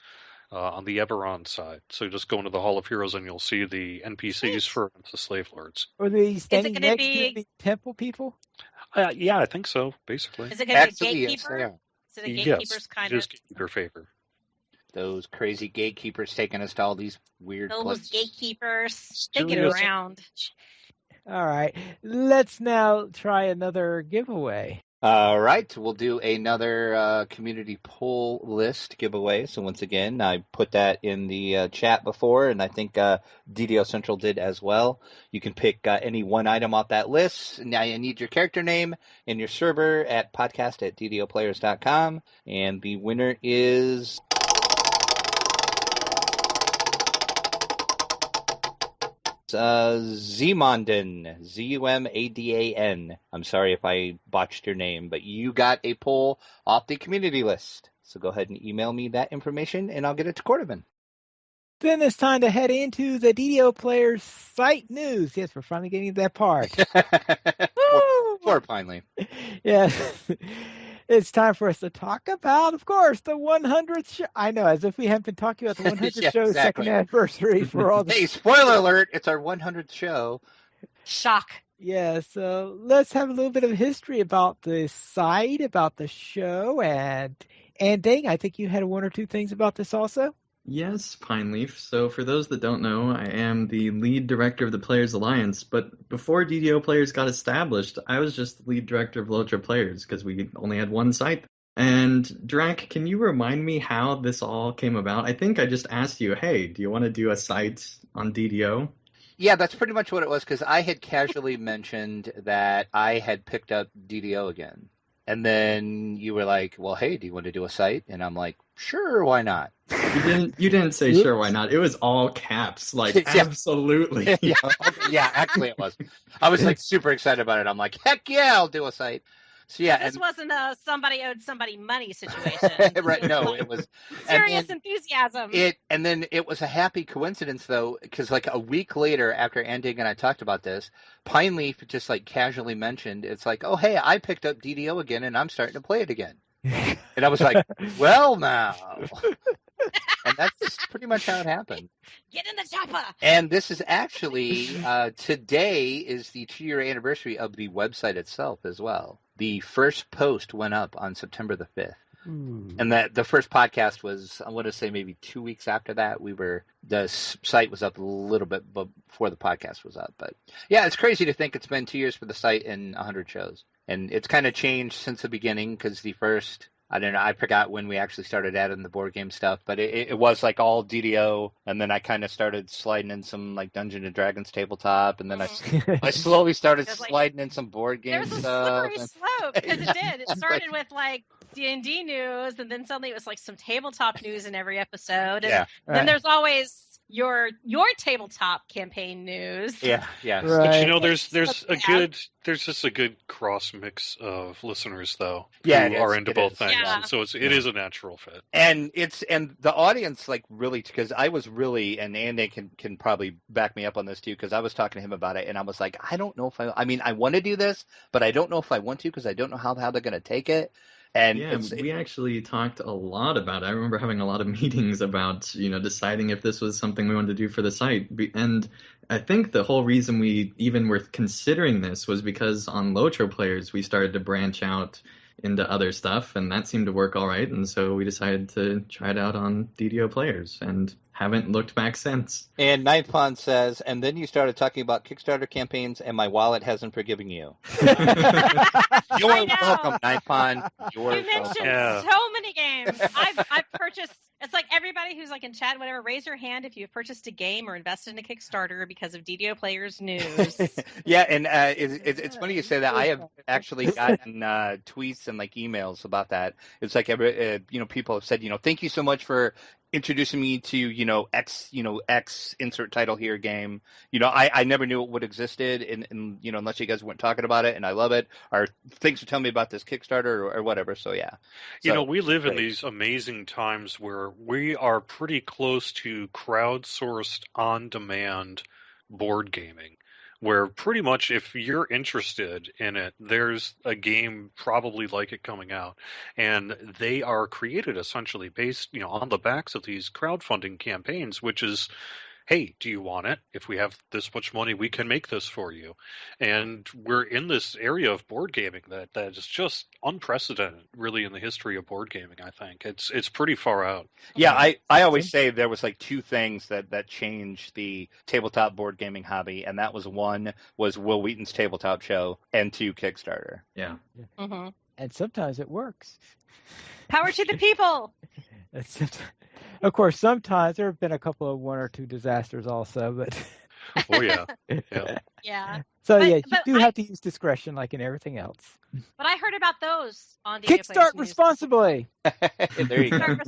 on the Eberron side. So just go into the Hall of Heroes and you'll see the NPCs for the Slave Lords. Are they standing next to the temple people? Yeah, I think so, basically. Is it going to be a gatekeeper? Yes, is it a gatekeeper's yes, kind it of? is gatekeeper favor. Those crazy gatekeepers taking us to all these weird Those places. gatekeepers, they get around. All right. Let's now try another giveaway. All right. We'll do another community poll list giveaway. So once again, I put that in the chat before, and I think DDO Central did as well. You can pick any one item off that list. Now I need your character name and your server at podcast@ddoplayers.com. And the winner is... Zumadan, Zumadan. I'm sorry if I botched your name, but you got a poll off the community list. So go ahead and email me that information, and I'll get it to Cordovan. Then it's time to head into the DDO Players site news. Yes, we're finally getting to that part. Poor Pineleaf. Yes. It's time for us to talk about, of course, the 100th show. I know, as if we haven't been talking about the 100th Yeah, show's exactly. second anniversary for all the... Hey, spoiler alert, it's our 100th show. Shock. Yeah, so let's have a little bit of history about the site, about the show, and Dang, I think you had one or two things about this also? Yes, Pineleaf. So for those that don't know, I am the lead director of the Players Alliance, but before DDO Players got established, I was just the lead director of Lotra Players because we only had one site. And Drac, can you remind me how this all came about? I think I just asked you, hey, do you want to do a site on DDO? Yeah, that's pretty much what it was, because I had casually mentioned that I had picked up DDO again. And then you were like, well, hey, do you want to do a site? And I'm like, sure, why not? You didn't say sure, why not? It was all caps, like, Yeah. absolutely. Yeah, actually it was. I was like super excited about it. I'm like, heck yeah, I'll do a site. So yeah, So this wasn't a somebody owed somebody money situation. Right? No, it was serious enthusiasm. And then it was a happy coincidence though, because like a week later, after Andy and I talked about this, Pine Leaf just like casually mentioned, it's like, oh hey, I picked up DDO again, and I'm starting to play it again. And I was like, well now. And that's pretty much how it happened. Get in the chopper. And this is actually, today is the 2-year anniversary of the website itself as well. The first post went up on September the 5th. And that the first podcast was, I want to say maybe 2 weeks after that. The site was up a little bit before the podcast was up. But yeah, it's crazy to think it's been 2 years for the site and 100 shows. And it's kind of changed since the beginning, because the first, I don't know, I forgot when we actually started adding the board game stuff, but it was like all DDO, and then I kind of started sliding in some like Dungeons and Dragons tabletop, and then I slowly started sliding in some board game stuff. There was a slippery slope, because it did. It started with like D&D news, and then suddenly it was like some tabletop news in every episode, and then there's always your tabletop campaign news. Yeah. Right. But you know, there's just a good cross mix of listeners though, who are into both things. Yeah. So it is a natural fit. And the audience like really, because I was really, and Andy can probably back me up on this too, because I was talking to him about it, and I was like, I don't know if I mean I want to do this, but I don't know if I want to, because I don't know how they're going to take it. And we actually talked a lot about it. I remember having a lot of meetings about, deciding if this was something we wanted to do for the site. And I think the whole reason we even were considering this was because on Lotro Players, we started to branch out into other stuff, and that seemed to work all right. And so we decided to try it out on DDO Players, and haven't looked back since. And Ninth Pond says, and then you started talking about Kickstarter campaigns, and my wallet hasn't forgiven you. You're welcome, Ninth Pond. You mentioned so many games. I've purchased. It's like everybody who's like in chat, whatever, raise your hand if you've purchased a game or invested in a Kickstarter because of DDO Players news. Yeah, and it's funny you say that. I have actually gotten tweets and like emails about that. It's like people have said, thank you so much for introducing me to X insert title here game. I never knew it would existed, and unless you guys weren't talking about it, and I love it. Or thanks for telling me about this Kickstarter or whatever. So yeah, we live in these amazing times where we are pretty close to crowdsourced on-demand board gaming, where pretty much if you're interested in it, there's a game probably like it coming out. And they are created essentially based, on the backs of these crowdfunding campaigns, which is, hey, do you want it? If we have this much money, we can make this for you. And we're in this area of board gaming that is just unprecedented, really, in the history of board gaming, I think. It's pretty far out. Yeah, I always say there was like two things that changed the tabletop board gaming hobby, and that was one was Will Wheaton's tabletop show, and two, Kickstarter. Yeah. Mm-hmm. And sometimes it works. Power to the people! Of course, sometimes there have been a couple of one or two disasters also, but oh yeah. Yeah. So you do have to use discretion like in everything else. But I heard about those on the Kickstart responsibly. There you go.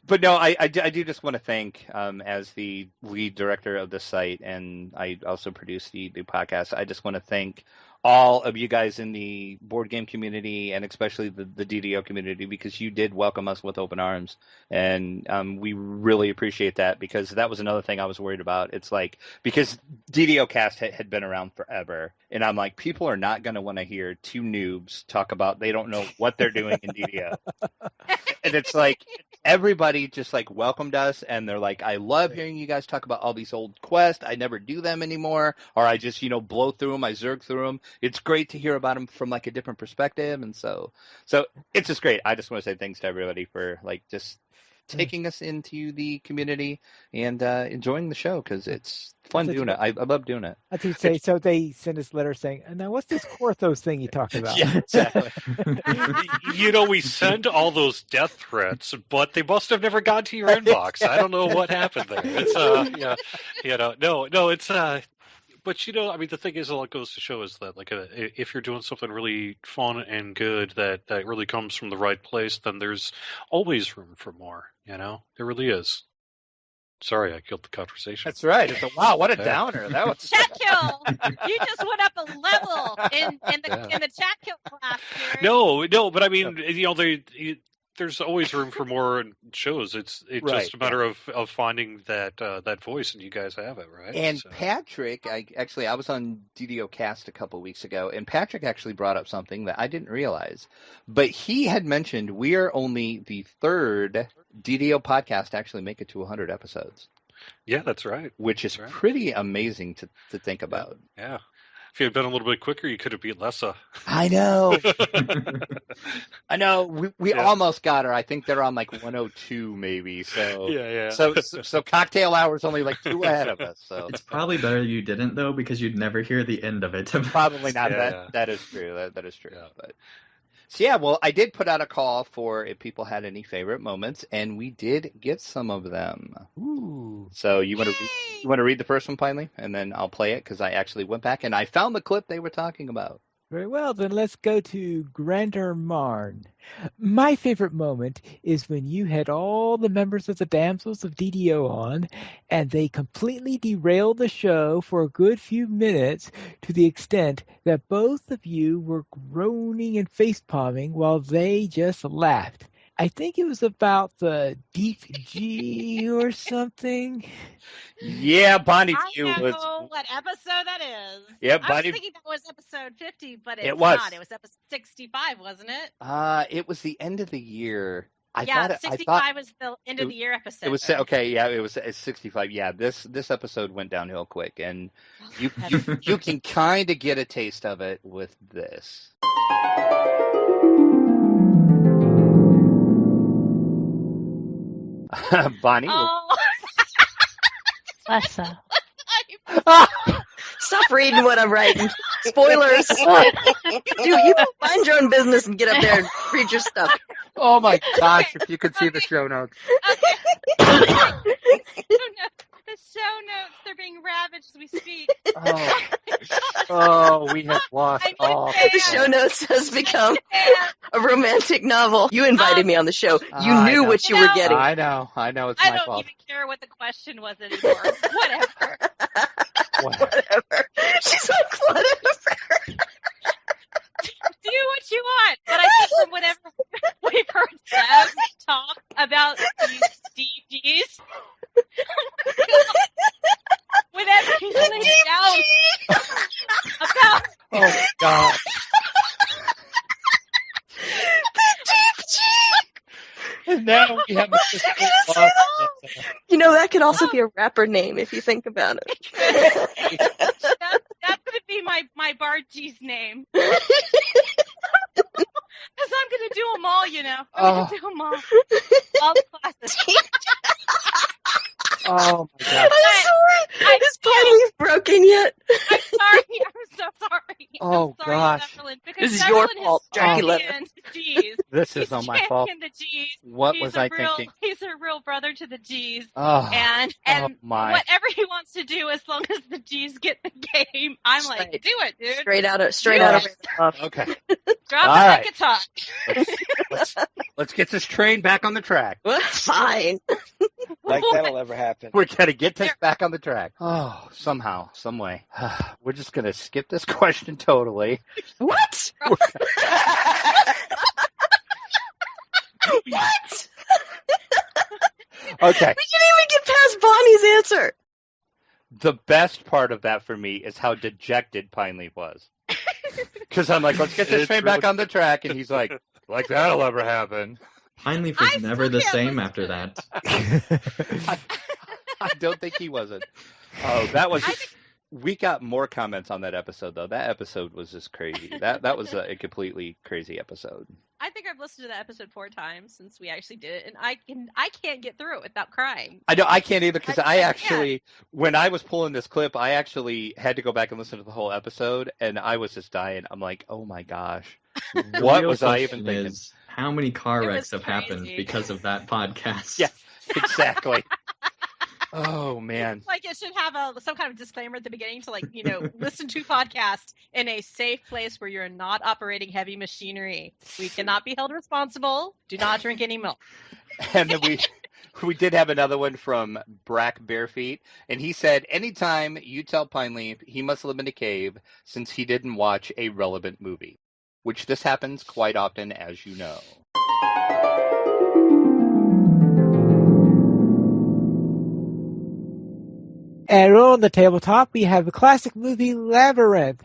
But no, I do just want to thank, as the lead director of the site, and I also produce the podcast, I just want to thank all of you guys in the board game community, and especially the DDO community, because you did welcome us with open arms, and we really appreciate that, because that was another thing I was worried about. It's like, because DDO Cast had been around forever, and I'm like, people are not going to want to hear two noobs talk about they don't know what they're doing in DDO. And it's like, everybody just like welcomed us, and they're like, I love hearing you guys talk about all these old quests. I never do them anymore, or I just blow through them, I zerg through them. It's great to hear about them from like a different perspective, and so it's just great. I just want to say thanks to everybody for like just taking us into the community and enjoying the show, because it's fun doing it. I love doing it. I would say, so they send us letters saying, now what's this Quarthos thing you talking about? Yeah, exactly. We send all those death threats, but they must have never gone to your inbox. I don't know what happened there. It's but the thing is, all it goes to show is that if you're doing something really fun and good that really comes from the right place, then there's always room for more. There really is. Sorry, I killed the conversation. That's right. Wow, what a downer. That was Chat kill. You just went up a level in the chat kill class, Gary. No, but I mean, there's always room for more shows. It's Right, just a matter of finding that voice, and you guys have it, right? And So- Patrick, I was on DDO Cast a couple weeks ago, and Patrick actually brought up something that I didn't realize. But he had mentioned we are only the third DDO podcast to actually make it to 100 episodes. Yeah, that's right. Which is That's right. pretty amazing to think about. Yeah. If you had been a little bit quicker, you could have beat Lessa. I know. I know. We almost got her. I think they're on like 102 maybe. So Yeah. So cocktail hour's only like 2 ahead of us. So It's probably better you didn't, though, because you'd never hear the end of it. probably not. Yeah. That is true. That is true. Yeah. But so yeah, well, I did put out a call for if people had any favorite moments, and we did get some of them. Ooh. So you want Yay! to read the first one, finally, and then I'll play it because I actually went back and I found the clip they were talking about. Very well, then let's go to Grander Marn. My favorite moment is when you had all the members of the Damsels of DDO on, and they completely derailed the show for a good few minutes to the extent that both of you were groaning and face-palming while they just laughed. I think it was about the deep G or something. Yeah, Bonnie I Q know was. what episode that is. Yeah, I was Bonnie. thinking that was episode 50, but it's It was. not. It was episode 65, wasn't it? It was the end of the year. I 65 thought was the end of the year episode. it was right? okay. Yeah, it was 65. Yeah, this episode went downhill quick, and you can kind of get a taste of it with this. Bonnie. Oh, Lessa. Stop reading what I'm writing. Spoilers. You mind your own business and get up there and read your stuff. Oh my gosh! If you could see the show notes. the show notes, they're being ravaged as we speak. Oh, we have lost I all. can't. The show notes has become a romantic novel. You invited me on the show. You I knew know. what you were getting. I know. It's I my don't fault. even care what the question was anymore. Whatever. Whatever. She's like, whatever. Do what you want. But I think from whatever we've heard Deb talk about these DGs, whenever he's laying down about Oh God! And now we have a You know, that could also be a rapper name if you think about it. that's going to be my Bargee's name. Because I'm going to do them all, you know. I'm going to do them all. All the classes. Oh my God! Is Pine Leaf broken yet? I'm sorry. I'm so sorry. Oh, I'm sorry, gosh. Zeppelin, because This is your Zeppelin fault, has Dracula. championed the G's. This is He's all my fault. championed the G's. What He's was a I real, thinking? He's a real brother to the G's. Oh, And my. whatever he wants to do, as long as the G's get the game, I'm like, Right. do it, dude. Straight out of Okay. Drop All it right. like it's hot. Let's get this train back on the track. Fine. Like that'll ever happen. We're gonna get this back on the track. Oh, somehow, some way. We're just gonna skip this question totally. What? What? Okay. We didn't even get past Bonnie's answer. The best part of that for me is how dejected Pine Leaf was. Because I'm like, let's get this It's train back really- on the track, and he's like that'll ever happen. Pine Leaf was I never still the can't same listen after to that. I don't think he wasn't. Oh, that was. I think- We got more comments on that episode though. That episode was just crazy. That was a completely crazy episode. I think I've listened to that episode 4 times since we actually did it, and I can't get through it without crying. I know I can't either because I I can't. actually, when I was pulling this clip, I actually had to go back and listen to the whole episode, and I was just dying. I'm like, oh my gosh, The what real was I even question thinking? is, how many car It wrecks was have happened crazy. because of that podcast? Yeah, exactly. Oh man. Like it should have some kind of disclaimer at the beginning to listen to podcasts in a safe place where you're not operating heavy machinery. We cannot be held responsible. Do not drink any milk. And then We did have another one from Brack Barefeet, and he said, anytime you tell Pineleaf he must live in a cave since he didn't watch a relevant movie, which this happens quite often, as you know. And on the tabletop, we have the classic movie Labyrinth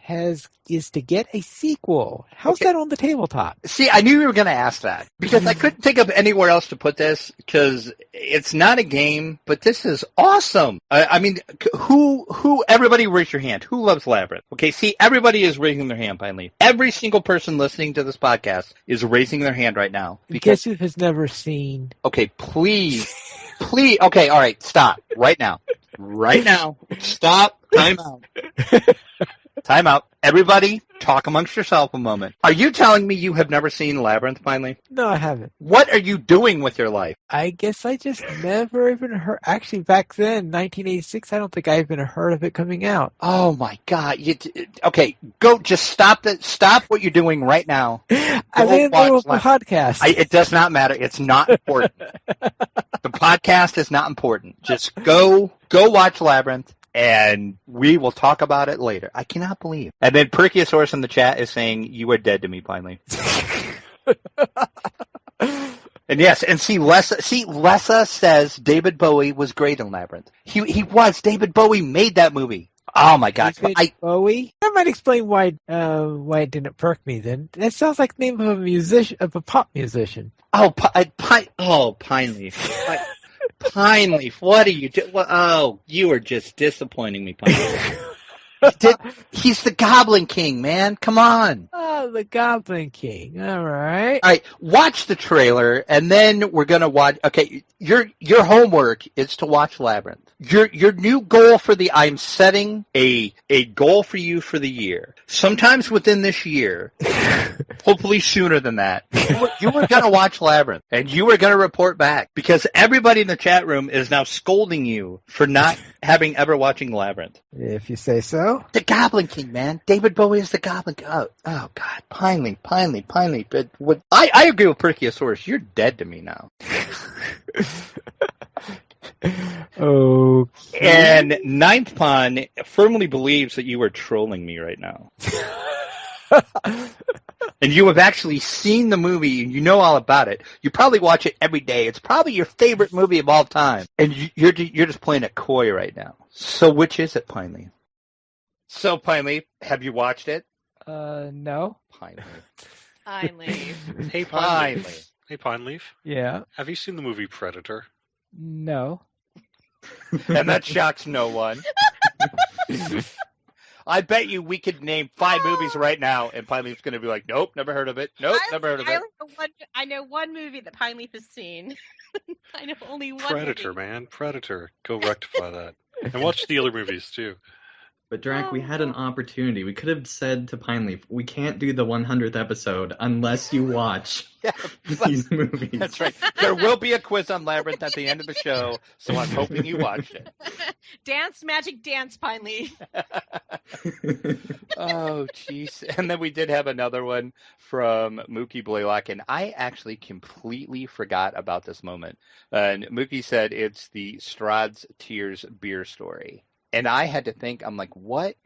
is to get a sequel. How's that on the tabletop? See, I knew you were going to ask that because I couldn't think of anywhere else to put this because it's not a game, but this is awesome. I mean, everybody raise your hand. Who loves Labyrinth? Okay, see, everybody is raising their hand, finally. Every single person listening to this podcast is raising their hand right now. Guess who has never seen? Okay, please. Okay, all right, stop. Right now. Right now. Stop. Time out. Time out. Everybody, talk amongst yourself a moment. Are you telling me you have never seen Labyrinth, finally? No, I haven't. What are you doing with your life? I guess I just never even heard. Actually, back then, 1986, I don't think I even heard of it coming out. Oh, my God. Okay, go. Just stop that. Stop what you're doing right now. I'm in the middle of a podcast. It does not matter. It's not important. The podcast is not important. Just go watch Labyrinth, and we will talk about it later. I cannot believe. And then Perkiosaurus in the chat is saying, you are dead to me, finally. And yes, and Lessa says David Bowie was great in Labyrinth. He was. David Bowie made that movie. Oh my God! Bowie. That might explain why it didn't perk me. Then that sounds like the name of a pop musician. Oh, Pineleaf. Pineleaf, what are you doing? Oh, you are just disappointing me, Pineleaf. He's the Goblin King, man. Come on. Oh, the Goblin King. All right. All right, watch the trailer, and then we're going to watch. Okay, your homework is to watch Labyrinth. Your new goal I'm setting a goal for you for the year. Sometimes within this year, hopefully sooner than that, you were going to watch Labyrinth, and you were going to report back, because everybody in the chat room is now scolding you for not having ever watching Labyrinth. If you say so. The Goblin King, man. David Bowie is the Goblin King. Oh God. Pineleaf. But I agree with Perkiosaurus. You're dead to me now. Okay. And Ninth Pond firmly believes that you are trolling me right now. And you have actually seen the movie, and you know all about it. You probably watch it every day. It's probably your favorite movie of all time. And you're just playing it coy right now. So which is it, Pineleaf? So, Pineleaf, have you watched it? No. Pineleaf. Hey, Pineleaf. Hey, Pineleaf. Yeah. Have you seen the movie Predator? No. And that shocks no one. I bet you we could name 5 movies right now, and Pineleaf's going to be like, nope, never heard of it. Nope, never heard of it. I know one movie that Pineleaf has seen. I know only one Predator, movie. man. Predator. Go rectify that. And watch the other movies, too. But Drac, we had an opportunity. We could have said to Pineleaf, we can't do the 100th episode unless you watch these movies. That's right. There will be a quiz on Labyrinth at the end of the show, so I'm hoping you watched it. Dance, magic, dance, Pineleaf. Oh, jeez. And then we did have another one from Mookie Blaylock, and I actually completely forgot about this moment. And Mookie said it's the Strahd's Tears beer story. And I had to think, I'm like, what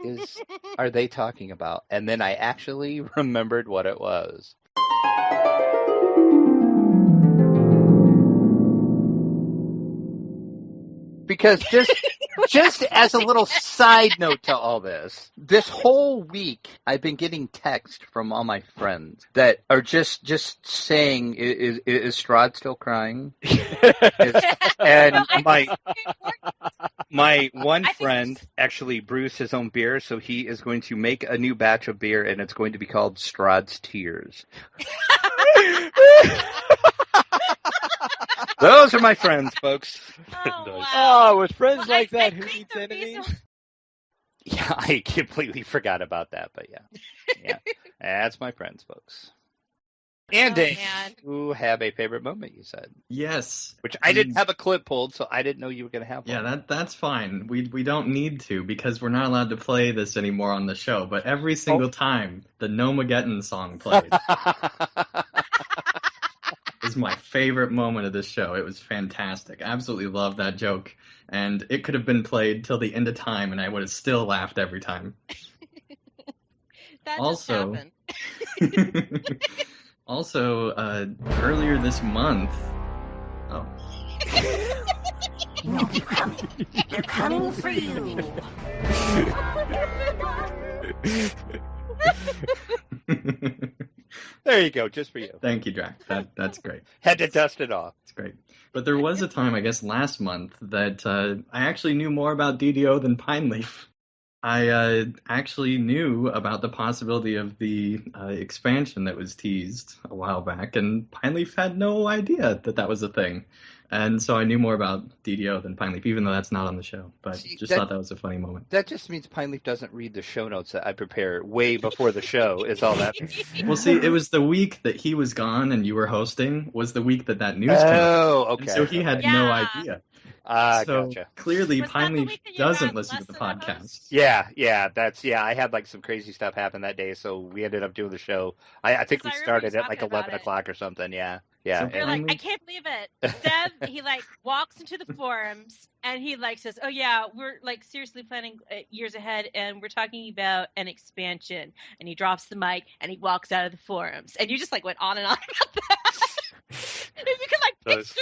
are they talking about? And then I actually remembered what it was. Because just as a little side note to all this whole week I've been getting text from all my friends that are just saying, is Strahd still crying? And my one friend actually brews his own beer, so he is going to make a new batch of beer, and it's going to be called Strahd's Tears. Those are my friends, folks. Oh, with friends like that, who needs enemies? Yeah, I completely forgot about that, but yeah, that's my friends, folks. And who have a favorite moment, you said? Yes. Which I didn't have a clip pulled, so I didn't know you were going to have one. Yeah, that's fine. We don't need to, because we're not allowed to play this anymore on the show. But every single time the Nomageddon song played is was my favorite moment of this show. It was fantastic. Absolutely loved that joke. And it could have been played till the end of time, and I would have still laughed every time. That Also- just happened. Also, earlier this month... Oh. They're coming for you. There you go, just for you. Thank you, Drac. That's great. Had to dust it off. It's great. But there was a time, I guess last month, that I actually knew more about DDO than Pineleaf. I actually knew about the possibility of the expansion that was teased a while back, and Pineleaf had no idea that that was a thing. And so I knew more about DDO than Pineleaf, even though that's not on the show. But See, just thought that was a funny moment. That just means Pineleaf doesn't read the show notes that I prepare way before the show, is all that. Well, see, it was the week that he was gone and you were hosting was the week that news came out. Oh, okay. And so he had no idea. So gotcha. clearly Was that the Pineleaf week that you doesn't had listen to the less of a podcast. Yeah, I had like some crazy stuff happen that day, so we ended up doing the show. I think we Because I started remember at like talking about 11 it. o'clock or something, yeah. So And- You're like, I Finally- can't believe it. Dev, he like walks into the forums and he like says, "Oh yeah, we're like seriously planning years ahead, and we're talking about an expansion." And he drops the mic and he walks out of the forums, and you just like went on and on about that. If you can like Nice. picture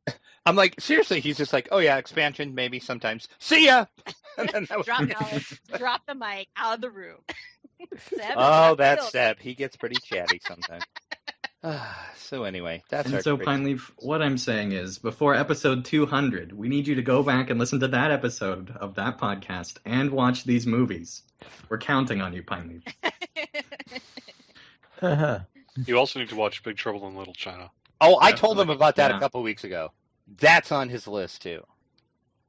it, I'm like, seriously, he's just like, oh yeah, expansion, maybe sometimes. See ya! And then that was drop Alice, drop the mic out of the room. Seb, Oh, drop that's the- Seb. He gets pretty chatty sometimes. So anyway, that's And our so, crazy- Pineleaf, what I'm saying is, before episode 200, we need you to go back and listen to that episode of that podcast and watch these movies. We're counting on you, Pineleaf. You also need to watch Big Trouble in Little China. Oh, I told him about that Yeah. a couple weeks ago. That's on his list too.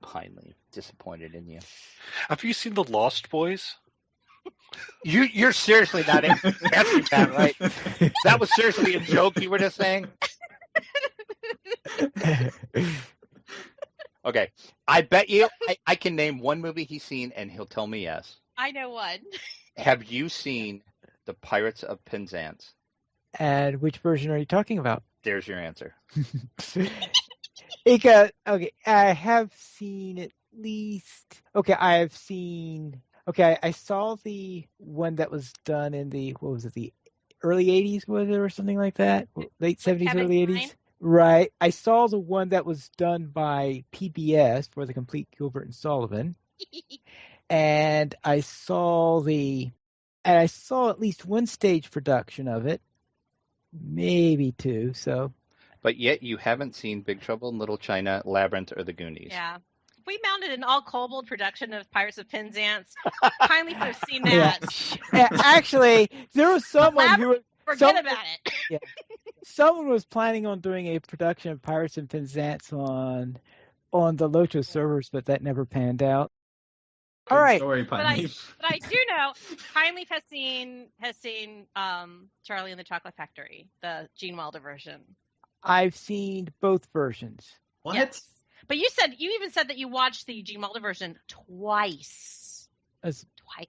Finally, disappointed in you. Have you seen The Lost Boys? You're seriously not answering that, right? That was seriously a joke you were just saying? Okay. I bet you I can name one movie he's seen and he'll tell me yes. I know one. Have you seen The Pirates of Penzance? And which version are you talking about? There's your answer. Okay, I have seen at least. Okay, I saw the one that was done in the what was it, the early '80s, was it, or something like that? Late '70s, Kevin early Kline? '80s. Right. I saw the one that was done by PBS for the Complete Gilbert and Sullivan, and I saw at least one stage production of it, maybe two. So. But yet you haven't seen Big Trouble in Little China, Labyrinth, or The Goonies. Yeah. We mounted an all kobold production of Pirates of Penzance. Kindly have seen Yeah. that. Actually, there was someone who Forget some- about it. someone was planning on doing a production of Pirates and Penzance on the Locho servers, but that never panned out. All Good right. story, But I Pineleaf. do know Kindly has seen Charlie and the Chocolate Factory, the Gene Wilder version. I've seen both versions. What? Yes. But you even said that you watched the Gene Wilder version twice. As- Twice.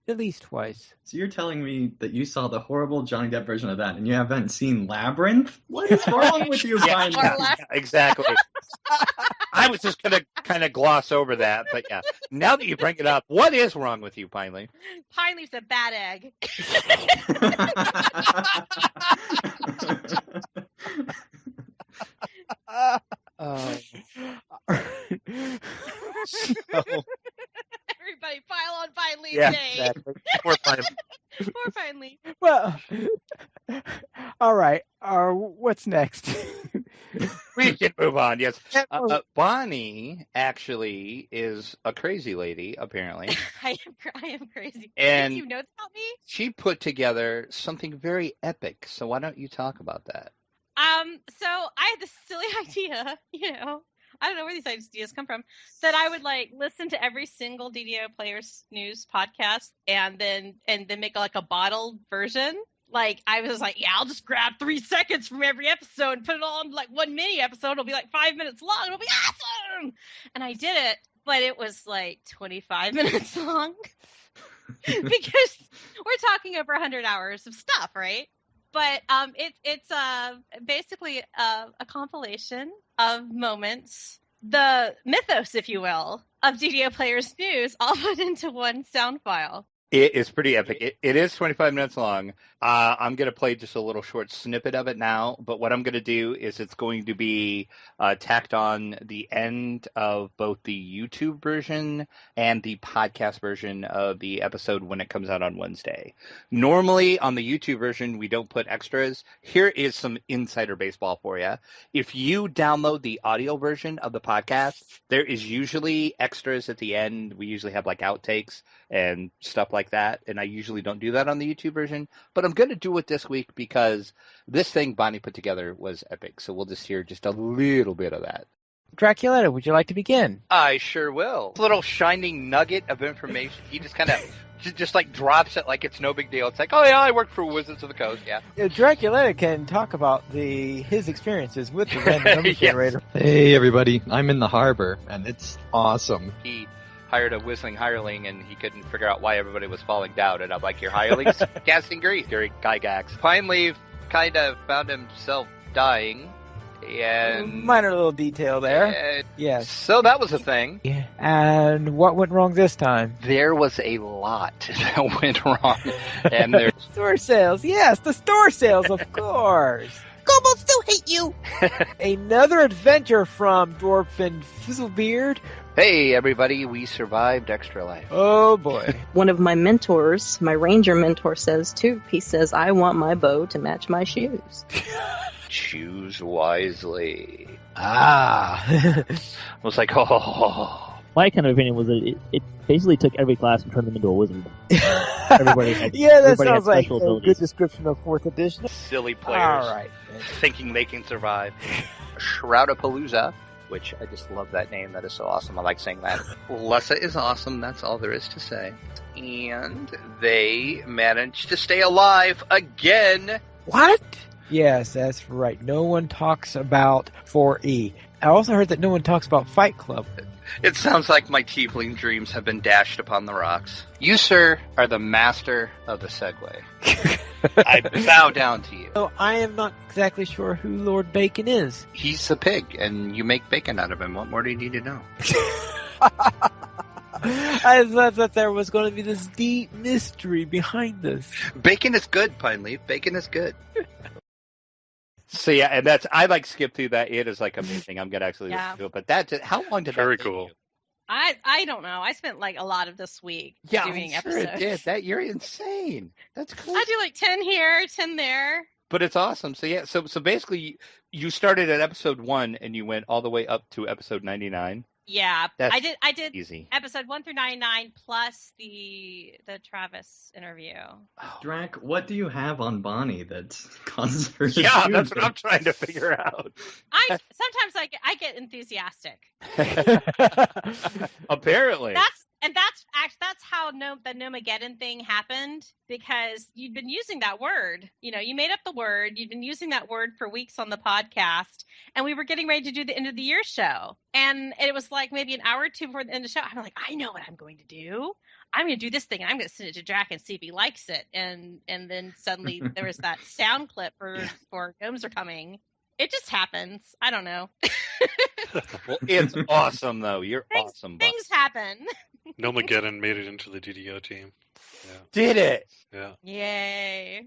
At least twice. So you're telling me that you saw the horrible Johnny Depp version of that, and you haven't seen Labyrinth? What is wrong with you, Yeah, Pineleaf? exactly. I was just going to kind of gloss over that, but yeah. Now that you bring it up, what is wrong with you, Pineleaf? Pineleaf's a bad egg. Everybody pile on Pineleaf Yeah, Day. exactly. Poor Pineleaf. Poor Pineleaf. Well, all right. What's next? We can move on, yes. Bonnie actually is a crazy lady, apparently. I am crazy. And- you know that about me? She put together something very epic, so why don't you talk about that? So I had this silly idea, I don't know where these ideas come from, that I would like listen to every single DDO Players News podcast and then make like a bottled version. Like I was like, yeah, I'll just grab 3 seconds from every episode and put it all in like one mini episode. It'll be like 5 minutes long. It'll be awesome. And I did it, but it was like 25 minutes long because we're talking over 100 hours of stuff, right? But it's basically a compilation of moments, the mythos, if you will, of DDO Players News, all put into one sound file. It is pretty epic. It is 25 minutes long. I'm going to play just a little short snippet of it now, but what I'm going to do is it's going to be tacked on the end of both the YouTube version and the podcast version of the episode when it comes out on Wednesday. Normally on the YouTube version, we don't put extras. Here is some insider baseball for you. If you download the audio version of the podcast, there is usually extras at the end. We usually have like outtakes and stuff like that, and I usually don't do that on the YouTube version, but I'm going to do it this week because this thing Bonnie put together was epic, so we'll just hear just a little bit of that. Draculetta, would you like to begin? I sure will. Little shining nugget of information. He just kind of just like drops it like it's no big deal. It's like, oh yeah, I work for Wizards of the Coast, yeah. Draculetta can talk about his experiences with the random number generator. Hey everybody, I'm in the harbor, and it's awesome. He hired a whistling hireling, and he couldn't figure out why everybody was falling down. And I'm like, your hireling's casting grease. Gary Gygax. Pineleaf kind of found himself dying. And minor little detail there. Yes. So that was a thing. Yeah. And what went wrong this time? There was a lot that went wrong. And there's store sales. Yes, the store sales, of course. Kobolds still hate you. Another adventure from Dwarf and Fizzlebeard. Hey, everybody, we survived Extra Life. Oh, boy. One of my mentors, my ranger mentor, says, too, he says, I want my bow to match my shoes. Choose wisely. I was like, oh. My kind of opinion was that it basically took every class and turned them into a wizard. Everybody had, yeah, that everybody sounds like a abilities. good description of 4th edition. Silly players. All right. Thinking they can survive. Shroudapalooza, which I just love that name. That is so awesome. I like saying that. Lessa is awesome. That's all there is to say. And they managed to stay alive again. What? Yes, that's right. No one talks about 4E. I also heard that no one talks about Fight Club. It sounds like my tiefling dreams have been dashed upon the rocks. You, sir, are the master of the Segway. I bow down to you. So I am not exactly sure who Lord Bacon is. He's a pig, and you make bacon out of him. What more do you need to know? I thought that there was going to be this deep mystery behind this. Bacon is good, Pineleaf. Bacon is good. So yeah, and that's I like skip through that. It is like amazing. I'm gonna actually do it, but how long did very that cool? Take you? I don't know. I spent like a lot of this week doing I'm sure episodes. it did. You're insane. That's cool. I do like 10 here, 10 there. But it's awesome. So yeah, so basically you started at episode 1 and you went all the way up to episode 99. Yeah, I did easy. Episode 1 through 99 plus the Travis interview. Drac, what do you have on Bonnie that causes her to Yeah, do that's this? what I'm trying to figure out. Sometimes I get enthusiastic. Apparently. That's how the Nomageddon thing happened, because you'd been using that word. You know, you made up the word. You'd been using that word for weeks on the podcast, and we were getting ready to do the end of the year show. And it was like maybe an hour or two before the end of the show. I'm like, I know what I'm going to do. I'm going to do this thing, and I'm going to send it to Drac and see if he likes it. And then suddenly there was that sound clip for Gnomes Are Coming. It just happens. I don't know. Well, it's awesome, though. You're awesome. Things happen. Nomageddon made it into the DDO team. Yeah. Did it? Yeah. Yay.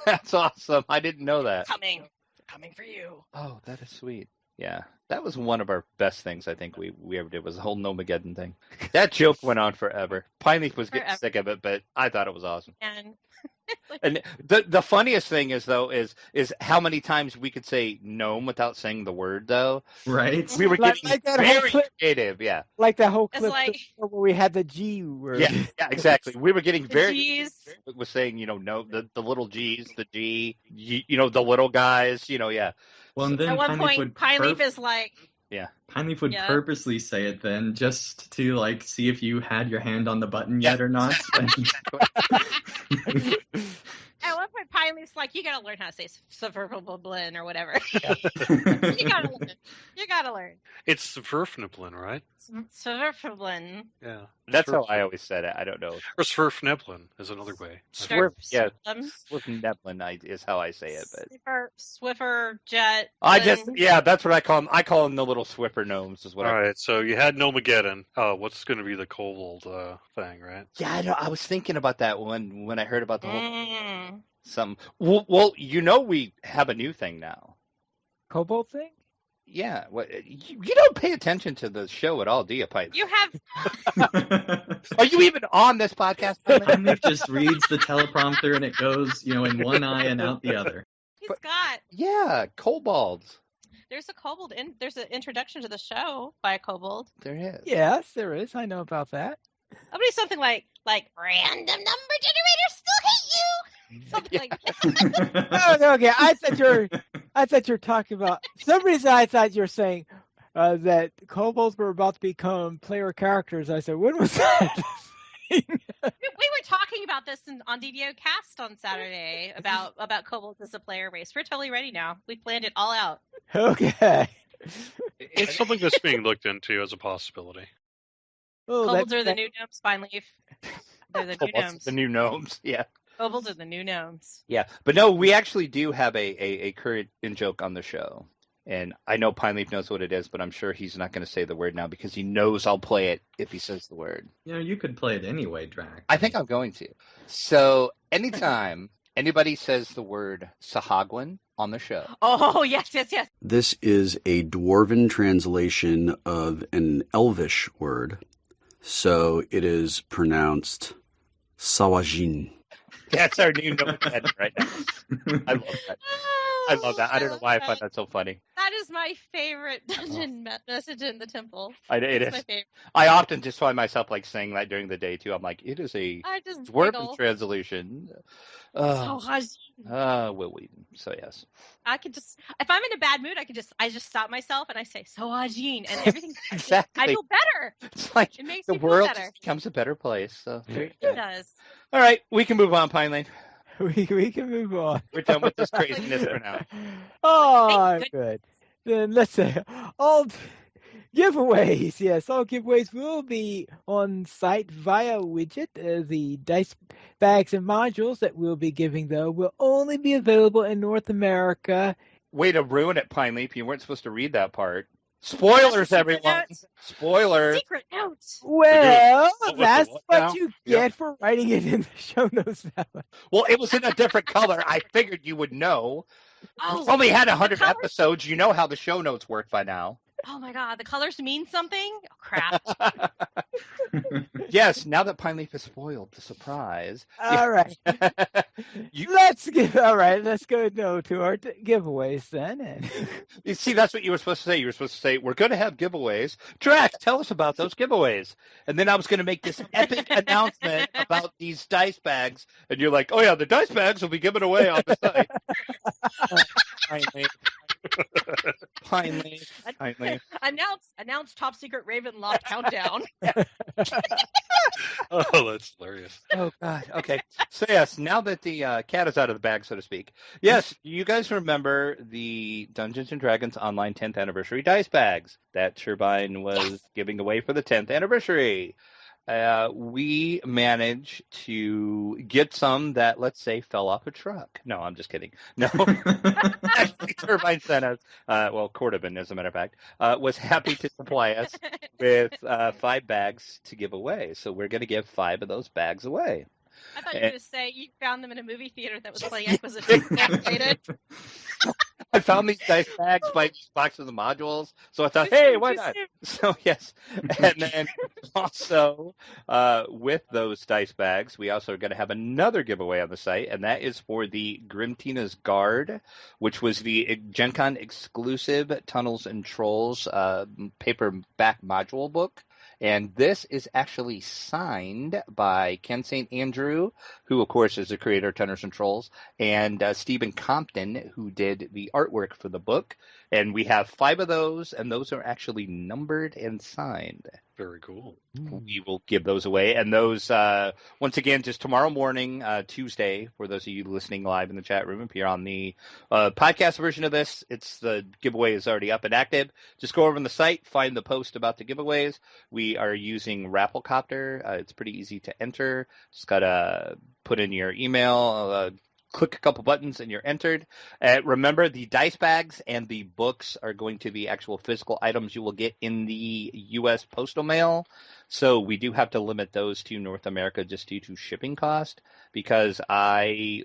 That's awesome. I didn't know that. They're coming for you. Oh, that is sweet. Yeah. That was one of our best things I think we ever did, was the whole Nomageddon thing. That joke went on forever. Pineleaf was getting sick of it, but I thought it was awesome. And the funniest thing is how many times we could say gnome without saying the word, though. Right? We were getting like that very whole clip, creative, yeah. like that whole It's clip like, where we had the G word. Yeah, exactly. We were getting very G's. was saying, no, the little G's, the G, the little guys, yeah. Well, and then At one point, Pineleaf is like, yeah. Pineleaf would purposely say it then, just to see if you had your hand on the button yet or not. at one point, it's like you gotta learn how to say Sverfniblin or whatever. You gotta learn. It's Sverfniblin, right? Sverfniblin. Yeah. That's how I always said it. I don't know. Or Sverfniblin is another way. Sverfniblin is how I say it. But Swiffer, Jet. That's what I call them. I call them the little Swiffer gnomes. Is what. All right, so you had Nomageddon. What's going to be the kobold thing, right? Yeah, I was thinking about that when I heard about the whole some. Well, we have a new thing now. Kobold thing? Yeah. You don't pay attention to the show at all, do you, Pipe? You have. Are you even on this podcast? Pipe just reads the teleprompter and it goes, in one eye and out the other. He's got. Yeah, kobolds. There's a kobold. There's an introduction to the show by a kobold. There is. Yes, there is. I know about that. It'll be something like random number generators still hate you. Something like that. No, okay. I thought you were talking about. For some reason, I thought you were saying that kobolds were about to become player characters. I said, when was that? We were talking about this on DDO Cast on Saturday about kobolds as a player race. We're totally ready now. We planned it all out. Okay. It's something that's being looked into as a possibility. Kobolds are the new gnomes, Fine Leaf. They're the new gnomes. The new gnomes, yeah. Kobolds are the new gnomes. Yeah, but no, we actually do have a current in-joke on the show. And I know Pine Leaf knows what it is, but I'm sure he's not going to say the word now because he knows I'll play it if he says the word. You could play it anyway, Drac. I think I'm going to. So anytime anybody says the word Sahagwin on the show. Oh, yes. This is a dwarven translation of an Elvish word. So it is pronounced Sawajin. That's our new nomenclature right now. I love that. I love that. I don't know why I find that so funny. That is my favorite dungeon message in the temple. It is. My favorite. I often just find myself saying that during the day too. I'm like, it is a dwarven translation. So yes. I could just, if I'm in a bad mood, I just stop myself and I say Sawajin, and everything. Exactly. I feel better. It's like it makes the me feel world better. becomes a better place. So It does. All right, we can move on, Pine Lane. We can move on. We're done with this craziness for now. Oh, good. Then let's say all giveaways. Yes, all giveaways will be on site via widget. The dice bags and modules that we'll be giving, though, will only be available in North America. Way to ruin it, Pine Leaf. You weren't supposed to read that part. Spoilers, everyone. Spoilers. Secret notes. Well, that's what you get for writing it in the show notes. Well, it was in a different color. I figured you would know. It's only had 100 episodes. You know how the show notes work by now. Oh my God, the colors mean something? Oh, crap. Yes, now that Pine Leaf is spoiled, the surprise. All right. Let's go to our giveaways then. And you see, that's what you were supposed to say. You were supposed to say, we're going to have giveaways. Drax, tell us about those giveaways. And then I was going to make this epic announcement about these dice bags. And you're like, oh yeah, the dice bags will be given away on the site. Pine Leaf. Announce top secret Ravenloft countdown. Oh, that's hilarious. Oh God. Okay. So yes, now that the cat is out of the bag, so to speak. Yes, you guys remember the Dungeons and Dragons Online 10th Anniversary dice bags that Turbine was giving away for the 10th anniversary. We managed to get some that, let's say, fell off a truck. No, I'm just kidding. No. Actually, Turbine sent us, Cordovan, as a matter of fact, was happy to supply us with 5 bags to give away. So we're going to give 5 of those bags away. I thought you were going to say you found them in a movie theater that was playing Acquisition. I found these dice bags by boxes of modules, so I thought, hey, why not? So yes, and then also with those dice bags, we also are going to have another giveaway on the site, and that is for the Grimtina's Guard, which was the Gen Con exclusive Tunnels and Trolls paperback module book. And this is actually signed by Ken St. Andrew, who, of course, is the creator of Tunnels and Trolls, and Stephen Compton, who did the artwork for the book. And we have 5 of those, and those are actually numbered and signed. Very cool. We will give those away. And those, once again, just tomorrow morning, Tuesday, for those of you listening live in the chat room, if you're on the podcast version of this, the giveaway is already up and active. Just go over on the site, find the post about the giveaways. We are using Rafflecopter. It's pretty easy to enter. Just got to put in your email, click a couple buttons and you're entered. Remember, the dice bags and the books are going to be actual physical items you will get in the U.S. postal mail. So we do have to limit those to North America just due to shipping cost, because I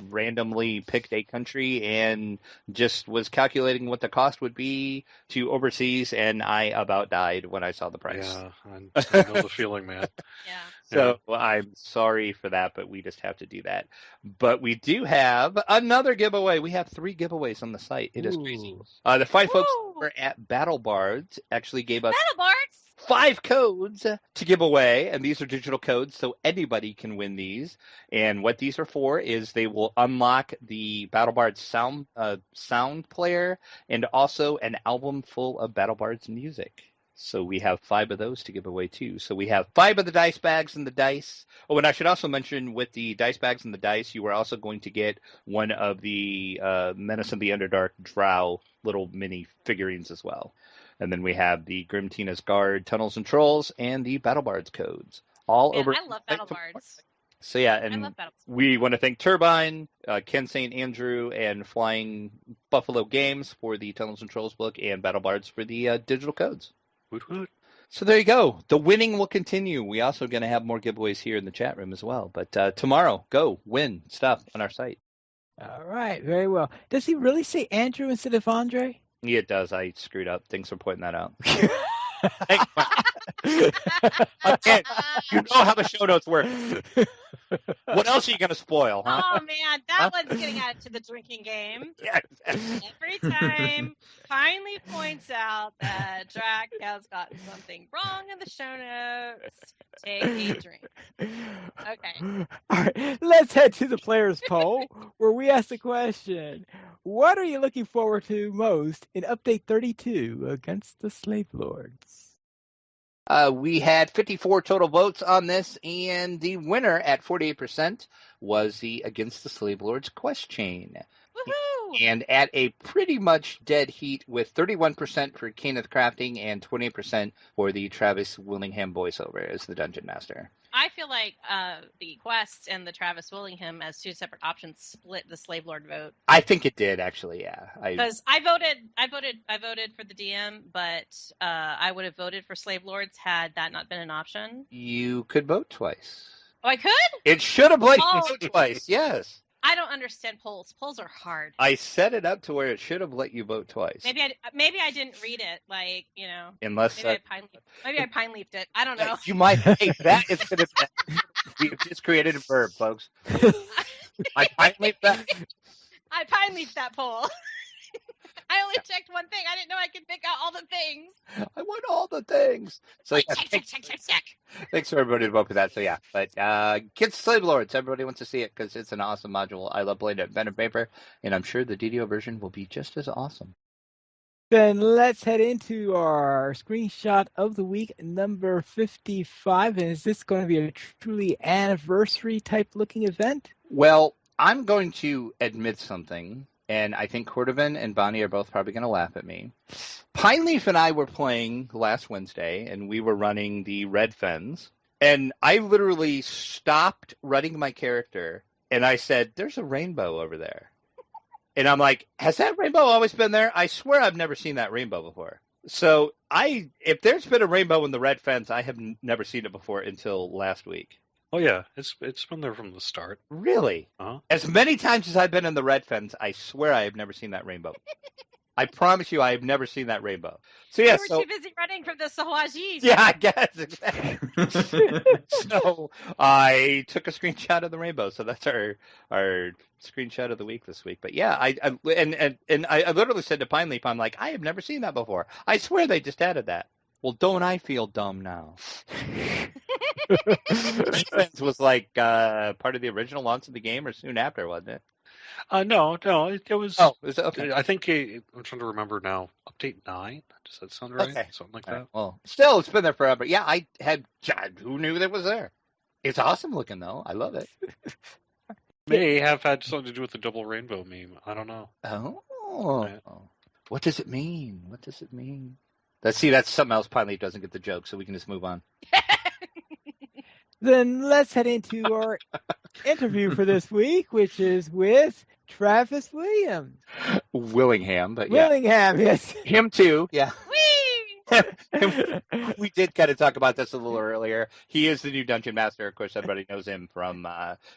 randomly picked a country and just was calculating what the cost would be to overseas, and I about died when I saw the price. Yeah, I know the feeling, man. Yeah. So I'm sorry for that, but we just have to do that. But we do have another giveaway. We have 3 giveaways on the site. It is crazy. The 5 folks over at Battle Bards actually gave us Battle Bards! 5 codes to give away, and these are digital codes, so anybody can win these. And what these are for is they will unlock the Battle Bards sound player and also an album full of Battle Bards music. So we have 5 of those to give away too. So we have 5 of the dice bags and the dice. Oh, and I should also mention, with the dice bags and the dice, you are also going to get one of the Menace of the Underdark Drow little mini figurines as well. And then we have the Grim Tina's Guard, Tunnels and Trolls, and the Battle Bards codes. All over. I love Battle Bards. So yeah, and we want to thank Turbine, Ken St. Andrew, and Flying Buffalo Games for the Tunnels and Trolls book, and Battle Bards for the digital codes. Woot woot. So there you go. The winning will continue. We also going to have more giveaways here in the chat room as well. But tomorrow, go win stuff on our site. All right, very well. Does he really say Andrew instead of Andre? Yeah, it does. I screwed up. Thanks for pointing that out. Again, you know how the show notes work. What else are you going to spoil, huh? Oh, man, that one's getting added to the drinking game. Yeah. Every time finally points out that Drac has gotten something wrong in the show notes, take a drink. Okay. All right, let's head to the players' poll, where we ask the question, what are you looking forward to most in Update 32 against the Slave Lords? We had 54 total votes on this, and the winner at 48% was the Against the Slave Lords quest chain. Woohoo! And at a pretty much dead heat with 31% for Kenneth Crafting and 20% for the Travis Willingham voiceover as the Dungeon Master. I feel like the quest and the Travis Willingham as 2 separate options split the Slave Lord vote. I think it did, actually, yeah. Because I voted for the DM, but I would have voted for Slave Lords had that not been an option. You could vote twice. Oh, I could? It should have let you vote twice, yes. I don't understand polls. Polls are hard. I set it up to where it should have let you vote twice. Maybe I didn't read it, like, you know. Unless maybe I pine leafed it. I don't know. You might. Hey, that is going to. We've just created a verb, folks. I pine leafed that. I pine leafed that poll. I only checked one thing. I didn't know I could pick out all the things. I want all the things. So yeah, check. Thanks for everybody to vote for that. So yeah, but Kids Slave Lords, everybody wants to see it because it's an awesome module. I love playing it at pen and paper, and I'm sure the DDO version will be just as awesome. Then let's head into our screenshot of the week, number 55. And is this going to be a truly anniversary type looking event? Well, I'm going to admit something. And I think Cordovan and Bonnie are both probably going to laugh at me. Pineleaf and I were playing last Wednesday, and we were running the Red Fens. And I literally stopped running my character, and I said, there's a rainbow over there. And I'm like, has that rainbow always been there? I swear I've never seen that rainbow before. So if there's been a rainbow in the Red Fens, I have never seen it before until last week. Oh, yeah. It's been there from the start. Really? Uh-huh. As many times as I've been in the Red Fens, I swear I have never seen that rainbow. I promise you I have never seen that rainbow. So, yeah. You were too busy running from the Sawajis. Yeah, I guess. Exactly. So I took a screenshot of the rainbow. So that's our screenshot of the week this week. But yeah, I literally said to Pineleaf, I'm like, I have never seen that before. I swear they just added that. Well, don't I feel dumb now? Defense was like part of the original launch of the game or soon after, wasn't it? No, it was. Oh, is it? Okay. I think I'm trying to remember now. Update 9. Does that sound right? Okay. Something like All that. right. Well, still, it's been there forever. Yeah, God, who knew that was there? It's awesome looking, though. I love it. May have had something to do with the double rainbow meme. I don't know. Oh. Yeah. What does it mean? What does it mean? That's something else. Finally, doesn't get the joke, so we can just move on. Then let's head into our interview for this week, which is with Travis Williams. Willingham, but yeah. Willingham, yes. Him too, yeah. Whee! We did kind of talk about this a little earlier. He is the new Dungeon Master. Of course, everybody knows him from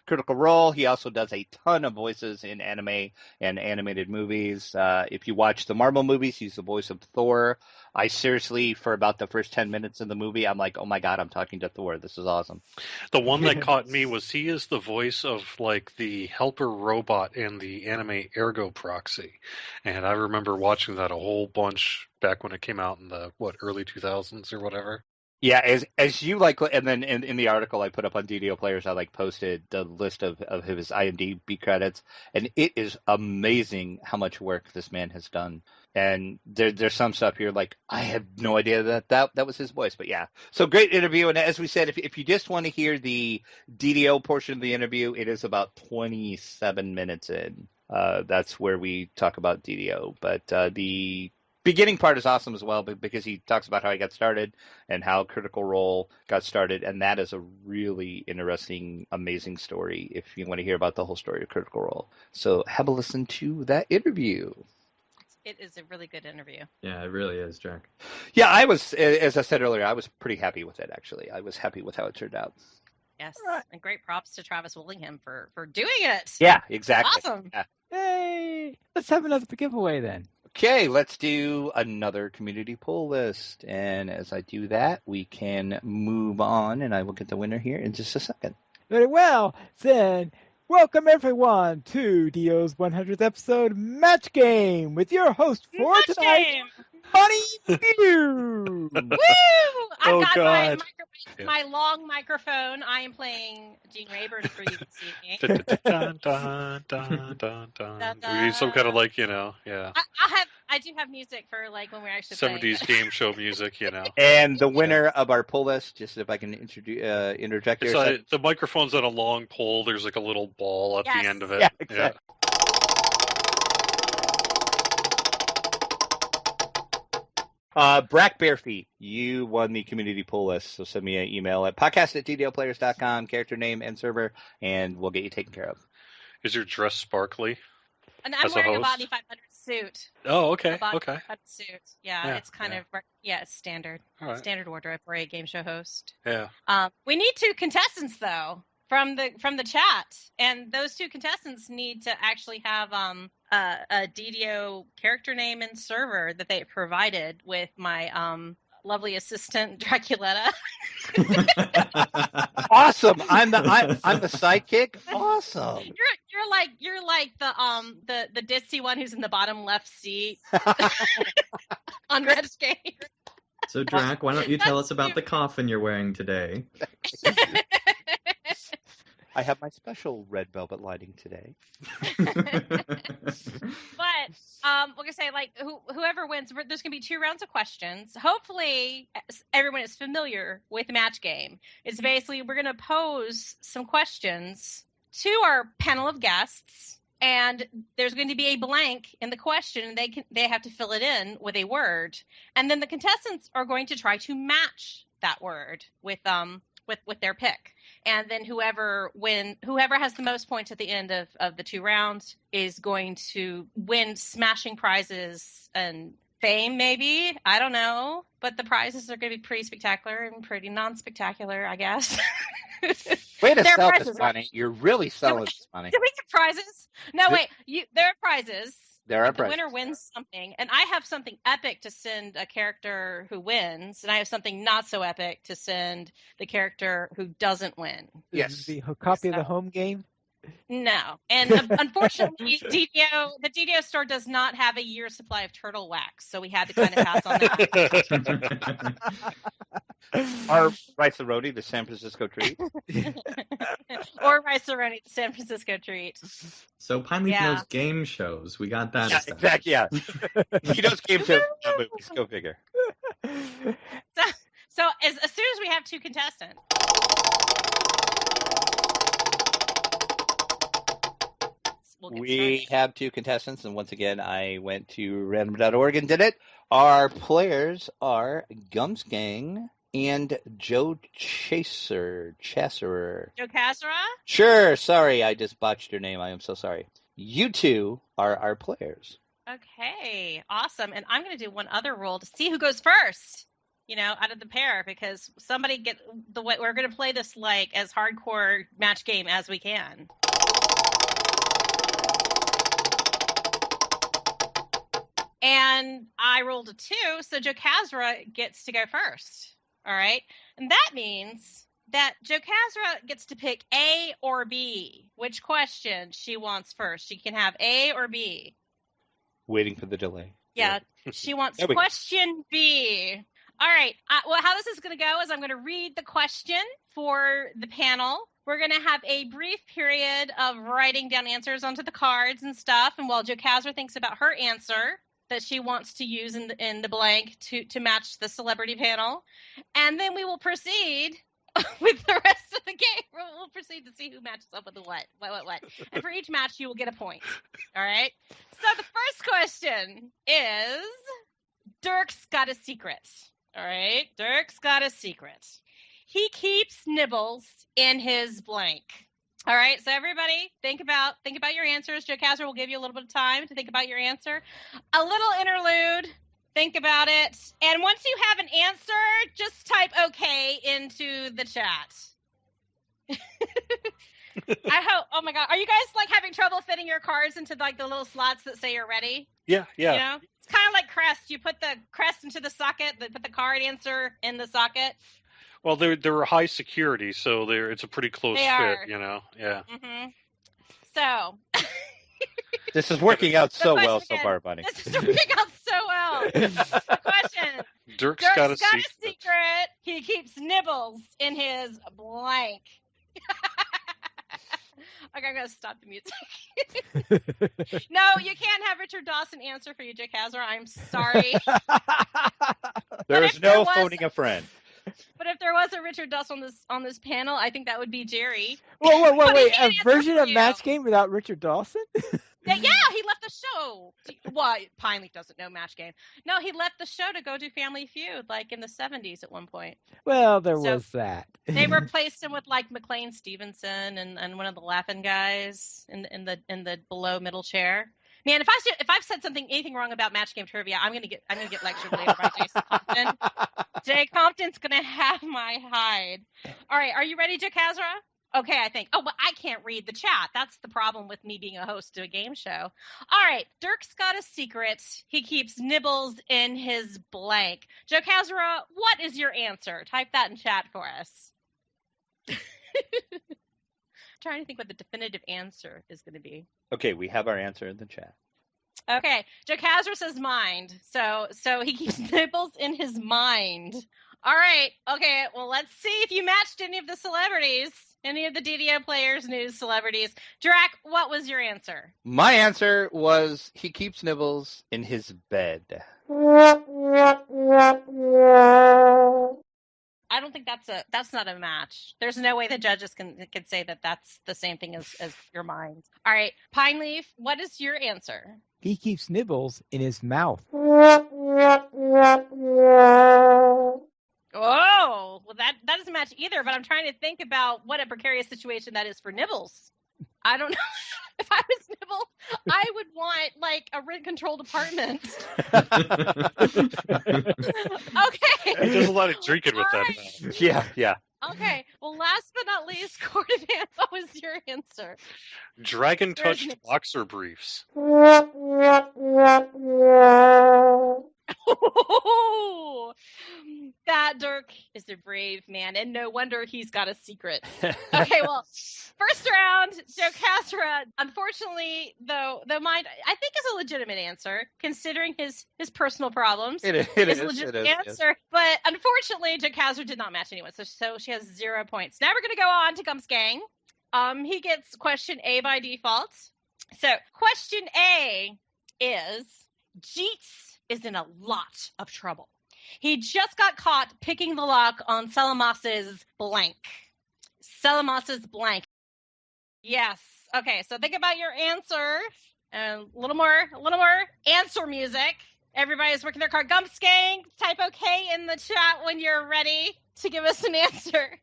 Critical Role. He also does a ton of voices in anime and animated movies. If you watch the Marvel movies, he's the voice of Thor. I seriously, for about the first 10 minutes of the movie, I'm like, oh my God, I'm talking to Thor. This is awesome. The one that caught me was he is the voice of like the helper robot in the anime Ergo Proxy. And I remember watching that a whole bunch back when it came out in the early 2000s or whatever. Yeah, as you like, and then in the article I put up on DDO Players, I posted the list of his IMDb credits, and it is amazing how much work this man has done. And there's some stuff here like I had no idea that was his voice, but yeah. So great interview, and as we said, if you just want to hear the DDO portion of the interview, it is about 27 minutes in. That's where we talk about DDO, but the beginning part is awesome as well because he talks about how he got started and how Critical Role got started, and that is a really interesting, amazing story if you want to hear about the whole story of Critical Role. So have a listen to that interview. It is a really good interview. Yeah, it really is, Jack. Yeah, I was, as I said earlier, I was pretty happy with it, actually. I was happy with how it turned out. Yes, and great props to Travis Willingham for doing it. Yeah, exactly. Awesome. Yeah. Hey, let's have another giveaway then. Okay, let's do another community poll list. And as I do that, we can move on, and I will get the winner here in just a second. Very well. Then, welcome everyone to DO's 100th episode Match Game with your host for Match tonight, game. Bunny Bew. Woo! I've got God. my long microphone. I am playing Gene Rayburn for you this evening. Dun, dun, dun, dun, dun. We need some kind of yeah. I do have music for like when we're actually 70s playing. game show music, And the winner of our poll list, just if I can interject here. The microphone's on a long pole. There's like a little ball at the end of it. Yeah, exactly. Brack Barefeet, you won the community poll list, so send me an email at podcast@ddoplayers.com, character name and server, and we'll get you taken care of. Is your dress sparkly? And I'm wearing a Body 500 suit. Oh, okay, a okay. 500 suit. Yeah, it's kind of it's standard. Right. Standard wardrobe for a game show host. Yeah. We need 2 contestants though from the chat, and those 2 contestants need to actually have a DDO character name and server that they provided with my lovely assistant Draculetta. Awesome! I'm the sidekick. Awesome. You're like the ditzy one who's in the bottom left seat on Red's game. So Drac, why don't you tell us about the coffin you're wearing today? I have my special red velvet lighting today. But we're gonna say whoever wins, there's gonna be 2 rounds of questions. Hopefully, everyone is familiar with the match game. It's basically we're gonna pose some questions to our panel of guests, and there's going to be a blank in the question, and they have to fill it in with a word, and then the contestants are going to try to match that word with their pick. And then whoever has the most points at the end of the 2 rounds is going to win smashing prizes and fame, maybe. I don't know. But the prizes are going to be pretty spectacular and pretty non-spectacular, I guess. Way to sell this, Bunny. You're really selling this, Bunny. Do we get prizes? No, wait. There are prizes. There are the winner wins something, and I have something epic to send a character who wins, and I have something not so epic to send the character who doesn't win. This is the copy of the home game. No, and unfortunately, the DDO store does not have a year's supply of turtle wax, so we had to kind of pass on that. Our rice-a-roni, the San Francisco treat. Or rice-a-roni, the San Francisco treat. So Pine Leaf knows game shows. We got that. Yeah, exactly. Yeah, he knows game shows, not movies. Go figure. So as soon as we have two contestants. We have two contestants, and once again, I went to random.org and did it. Our players are Gums Gang and Joe Chasserer. Joe Casera? Sure, sorry, I just botched your name. I am so sorry. You two are our players. Okay, awesome. And I'm going to do one other roll to see who goes first, out of the pair, because we're going to play this like as hardcore match game as we can. And I rolled a 2, so Joe Casera gets to go first. All right? And that means that Joe Casera gets to pick A or B, which question she wants first. She can have A or B. Waiting for the delay. Yeah, she wants question B. All right. Well, how this is going to go is I'm going to read the question for the panel. We're going to have a brief period of writing down answers onto the cards and stuff. And while Joe Casera thinks about her answer that she wants to use in the blank to match the celebrity panel. And then we will proceed with the rest of the game. We'll proceed to see who matches up with the what. And for each match, you will get a point. All right? So the first question is, Dirk's got a secret. All right? Dirk's got a secret. He keeps nibbles in his blank. All right, so everybody, think about your answers. Joe Casera will give you a little bit of time to think about your answer. A little interlude. Think about it. And once you have an answer, just type OK into the chat. I hope. Oh my God, are you guys having trouble fitting your cards into the little slots that say you're ready? Yeah. It's kind of like Crest. You put the Crest into the socket, put the card answer in the socket. Well, they're high security, so it's a pretty close fit, Yeah. Mm-hmm. So this is working out so well so far, Bunny. This is working out so well. The question: Dirk's got a secret. He keeps nibbles in his blank. Okay, I'm gonna stop the music. No, you can't have Richard Dawson answer for you, Joe Casera. I'm sorry. There's no phoning a friend. But if there was a Richard Dawson on this panel, I think that would be Jerry. Whoa, wait! A version of Match Game without Richard Dawson? Yeah, he left the show. Well, Pine Leaf doesn't know Match Game. No, he left the show to go do Family Feud, in the 70s at one point. Well, there was that. They replaced him with McLean Stevenson and one of the laughing guys in the below middle chair. Man, if I've said anything wrong about Match Game trivia, I'm gonna get lectured later by Jason Compton. Jay Compton's gonna have my hide. All right, are you ready, Joe Casera? Okay, I think. Oh, but I can't read the chat. That's the problem with me being a host to a game show. All right, Dirk's got a secret. He keeps nibbles in his blank. Joe Casera, what is your answer? Type that in chat for us. Trying to think what the definitive answer is going to be. Okay, we have our answer in the chat. Okay, Joe Casera says mind. So he keeps nibbles in his mind. All right. Okay, well, let's see if you matched any of the celebrities, any of the DDO Players News celebrities. Drac, what was your answer? My answer was he keeps nibbles in his bed. I don't think that's not a match. There's no way the judges can say that that's the same thing as your mind. All right, Pine Leaf, what is your answer? He keeps nibbles in his mouth. Oh, well that doesn't match either, but I'm trying to think about what a precarious situation that is for Nibbles. I don't know. If I was Nibbles, I would want a rent-controlled apartment. Okay. He does a lot of drinking with that. Yeah. Okay. Well, last but not least, Gordon, what was your answer? Dragon-touched boxer briefs. What? Oh, that Dirk is a brave man, and no wonder he's got a secret. Okay, well, first round, Joe Casra. Unfortunately, though mine, I think is a legitimate answer considering his personal problems. It is. A legitimate answer, but unfortunately, Joe Casra did not match anyone, so she has 0 points. Now we're going to go on to Gumps Gang. He gets question A by default. So, question A is, Jeets is in a lot of trouble. He just got caught picking the lock on Salamas's blank. Salamas's blank. Yes. Okay, so think about your answer. A little more answer music. Everybody's working their card. Gumps Gang, type OK in the chat when you're ready to give us an answer.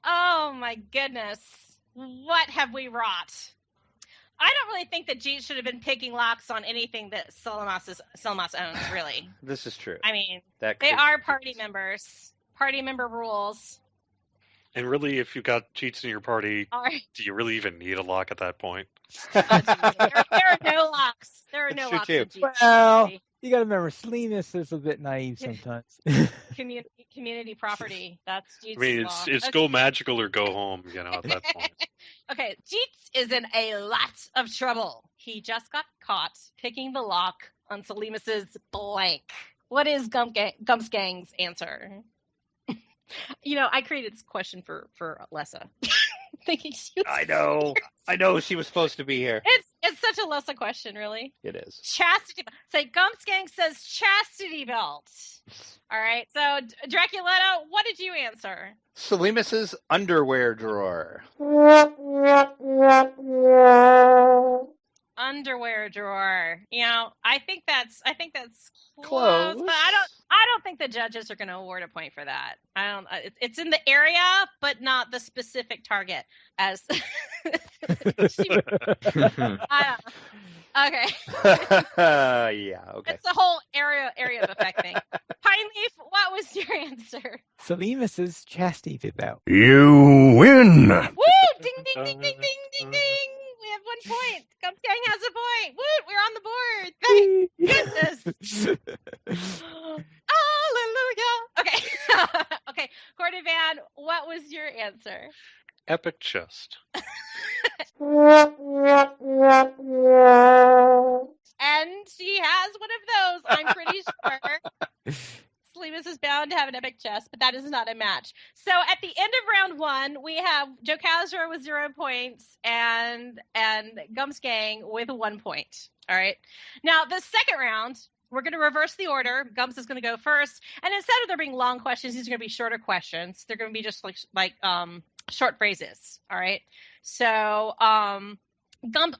Oh, my goodness. What have we wrought? I don't really think that Jeets should have been picking locks on anything that Salamas owns, really. This is true. I mean, they are party members. Party member rules. And really, if you've got Jeets in your party, Right. Do you really even need a lock at that point? There are no locks. There are no locks in Jeets. Well, you got to remember, Sleemus is a bit naive sometimes. Community property. That's Jeets' I mean, law. it's go magical or go home, at that point. Okay, Jeets is in a lot of trouble. He just got caught picking the lock on Salimus's blank. What is Gumps Gang's answer? I created this question for Lessa. Thinking she was I know she was supposed to be here. It's such a Lessa question, really. It is. Chastity. Say Gumps Gang says chastity belt. All right. So Draculetta, what did you answer? Salimus's underwear drawer. Underwear drawer. I think that's close. But I don't think the judges are going to award a point for that. It's in the area, but not the specific target. As Okay. Yeah. Okay. It's the whole area of effect thing. Pineleaf, what was your answer? Salimus's chastity belt. You win. Woo! Ding ding ding ding ding ding ding. We have 1 point. Gumps Gang has a point. Woo! We're on the board. Thank goodness. Hallelujah. Okay. Okay. Cordovan, what was your answer? Epic chest. And she has one of those, I'm pretty sure. Sleemus is bound to have an epic chest, but that is not a match. So at the end of round 1, we have Joe Casra with 0 points and Gumps Gang with 1 point. All right. Now, the second round, we're going to reverse the order. Gumps is going to go first. And instead of there being long questions, these are going to be shorter questions. They're going to be just like short phrases. All right. So Gumps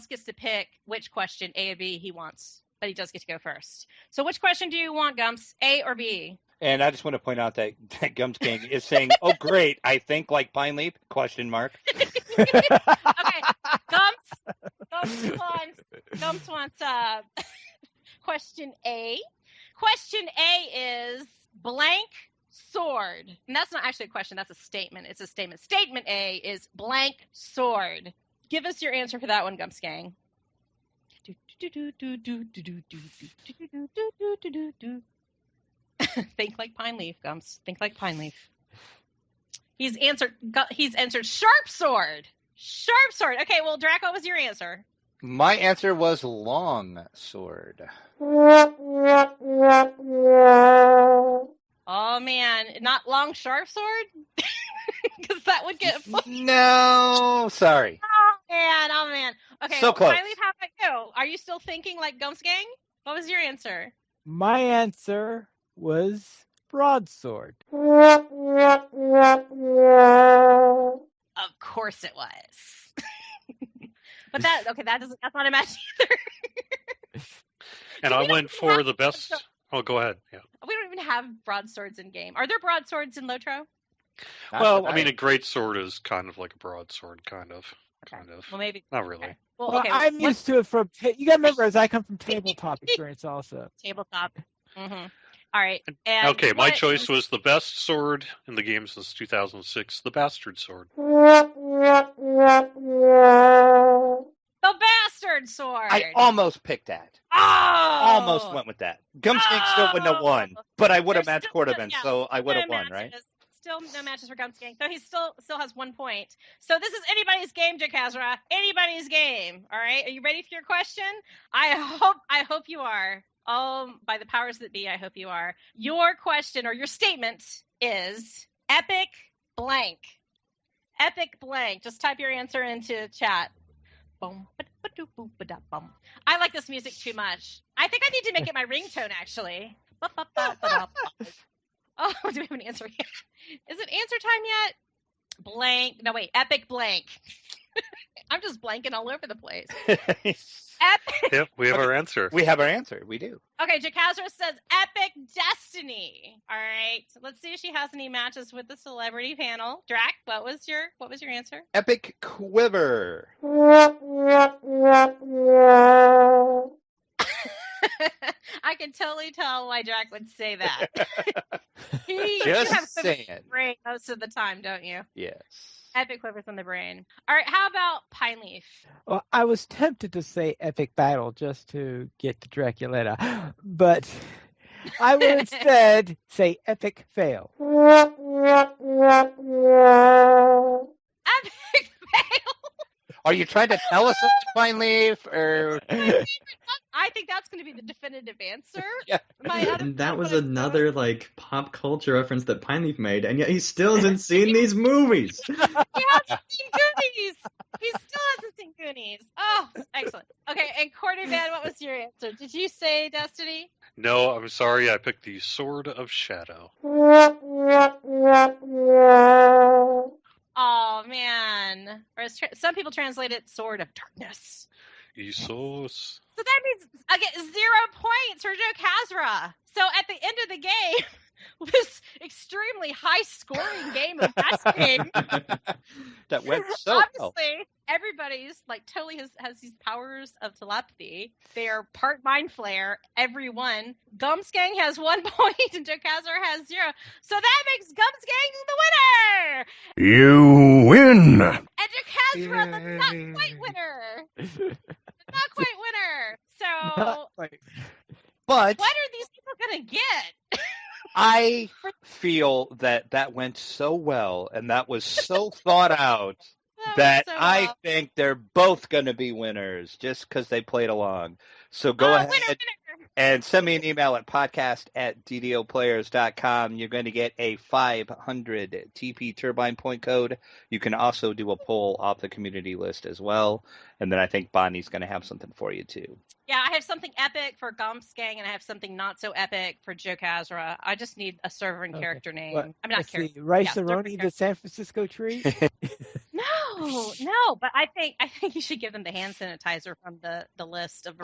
gets to pick which question, A or B, he wants. But he does get to go first. So which question do you want, Gumps? A or B? And I just want to point out that Gumps Gang is saying, "Oh, great! I think like Pine Leaf?" ? Okay, Gumps wants question A. Question A is blank sword, and that's not actually a question. That's a statement. It's a statement. Statement A is blank sword. Give us your answer for that one, Gumps Gang. Think like Pine Leaf, Gumps. Think like Pine Leaf. He's answered sharp sword. Sharp sword. Okay, well, Draco, what was your answer? My answer was long sword. Oh man, not long sharp sword? Because that would get No, sorry. Oh man. Okay, so close. Pine Leaf, how about you? Are you still thinking like Gumps Gang? What was your answer? My answer was broadsword. Of course it was. But that's not a match either. And I went for the best. Oh, go ahead. Yeah. We don't even have broadswords in game. Are there broadswords in Lotro? Well, I mean, a great sword is kind of like a broadsword, kind of. Well, maybe. Not really. Okay. Well, I'm used to it from. You got to remember, as I come from tabletop experience, also. Tabletop. Mm-hmm. All right. And okay, my choice was the best sword in the game since 2006, the bastard sword. The bastard sword. I almost picked that. Almost went with that. Gumskank still wouldn't have won, but I would have matched Cordovan, so I would have won, right? Still no matches for Gumskank, so he still has 1 point. So this is anybody's game, Jakazra. Anybody's game. All right, are you ready for your question? I hope you are. By the powers that be, I hope you are. Your question or your statement is epic blank. Epic blank. Just type your answer into chat. I like this music too much. I think I need to make it my ringtone, actually. Oh, do we have an answer yet? Is it answer time yet? Blank. No, wait. Epic blank. I'm just blanking all over the place. Epic. Yep, we have our answer. We have our answer. We do. Okay, Jakazra says Epic Destiny. All right. So let's see if she has any matches with the celebrity panel. Drac, what was your answer? Epic Quiver. I can totally tell why Drac would say that. You Just have saying. brain most of the time, don't you? Yes. Epic Quivers in the brain. All right, how about Pine Leaf? Well, I was tempted to say epic battle just to get to Draculeta, but I will instead say epic fail. Epic fail. Are you trying to tell us something, Pine Leaf, or? I think that's going to be the definitive answer. Yeah. And that was another pop culture reference that Pineleaf made, and yet he still hasn't seen these movies. He hasn't seen Goonies. He still hasn't seen Goonies. Oh, excellent. Okay, and Cordovan, what was your answer? Did you say Destiny? No, I'm sorry. I picked the Sword of Shadow. Oh, man. Or some people translate it Sword of Darkness. Isos. So that means I get 0 points for Jakazra. So at the end of the game, this extremely high-scoring game of wrestling. That went so well. Obviously, everybody's totally has these powers of telepathy. They are part mind flare, everyone. Gumsgang has 1 point and Jakazra has 0. So that makes Gumsgang the winner! You win! And Jakazra, the not quite winner! Not quite winner! So, But what are these people going to get? I feel that went so well, and that was so thought out, that I think they're both going to be winners, just because they played along. So go ahead and send me an email at podcast@ddoplayers.com. You're going to get a 500 TP Turbine point code. You can also do a poll off the community list as well. And then I think Bonnie's going to have something for you, too. Yeah, I have something epic for Gumsgang, and I have something not so epic for Jakazra. I just need a server and character name. What? I'm not curious. Rice-A-Roni, the San Francisco tree? No, but I think you should give them the hand sanitizer from the list of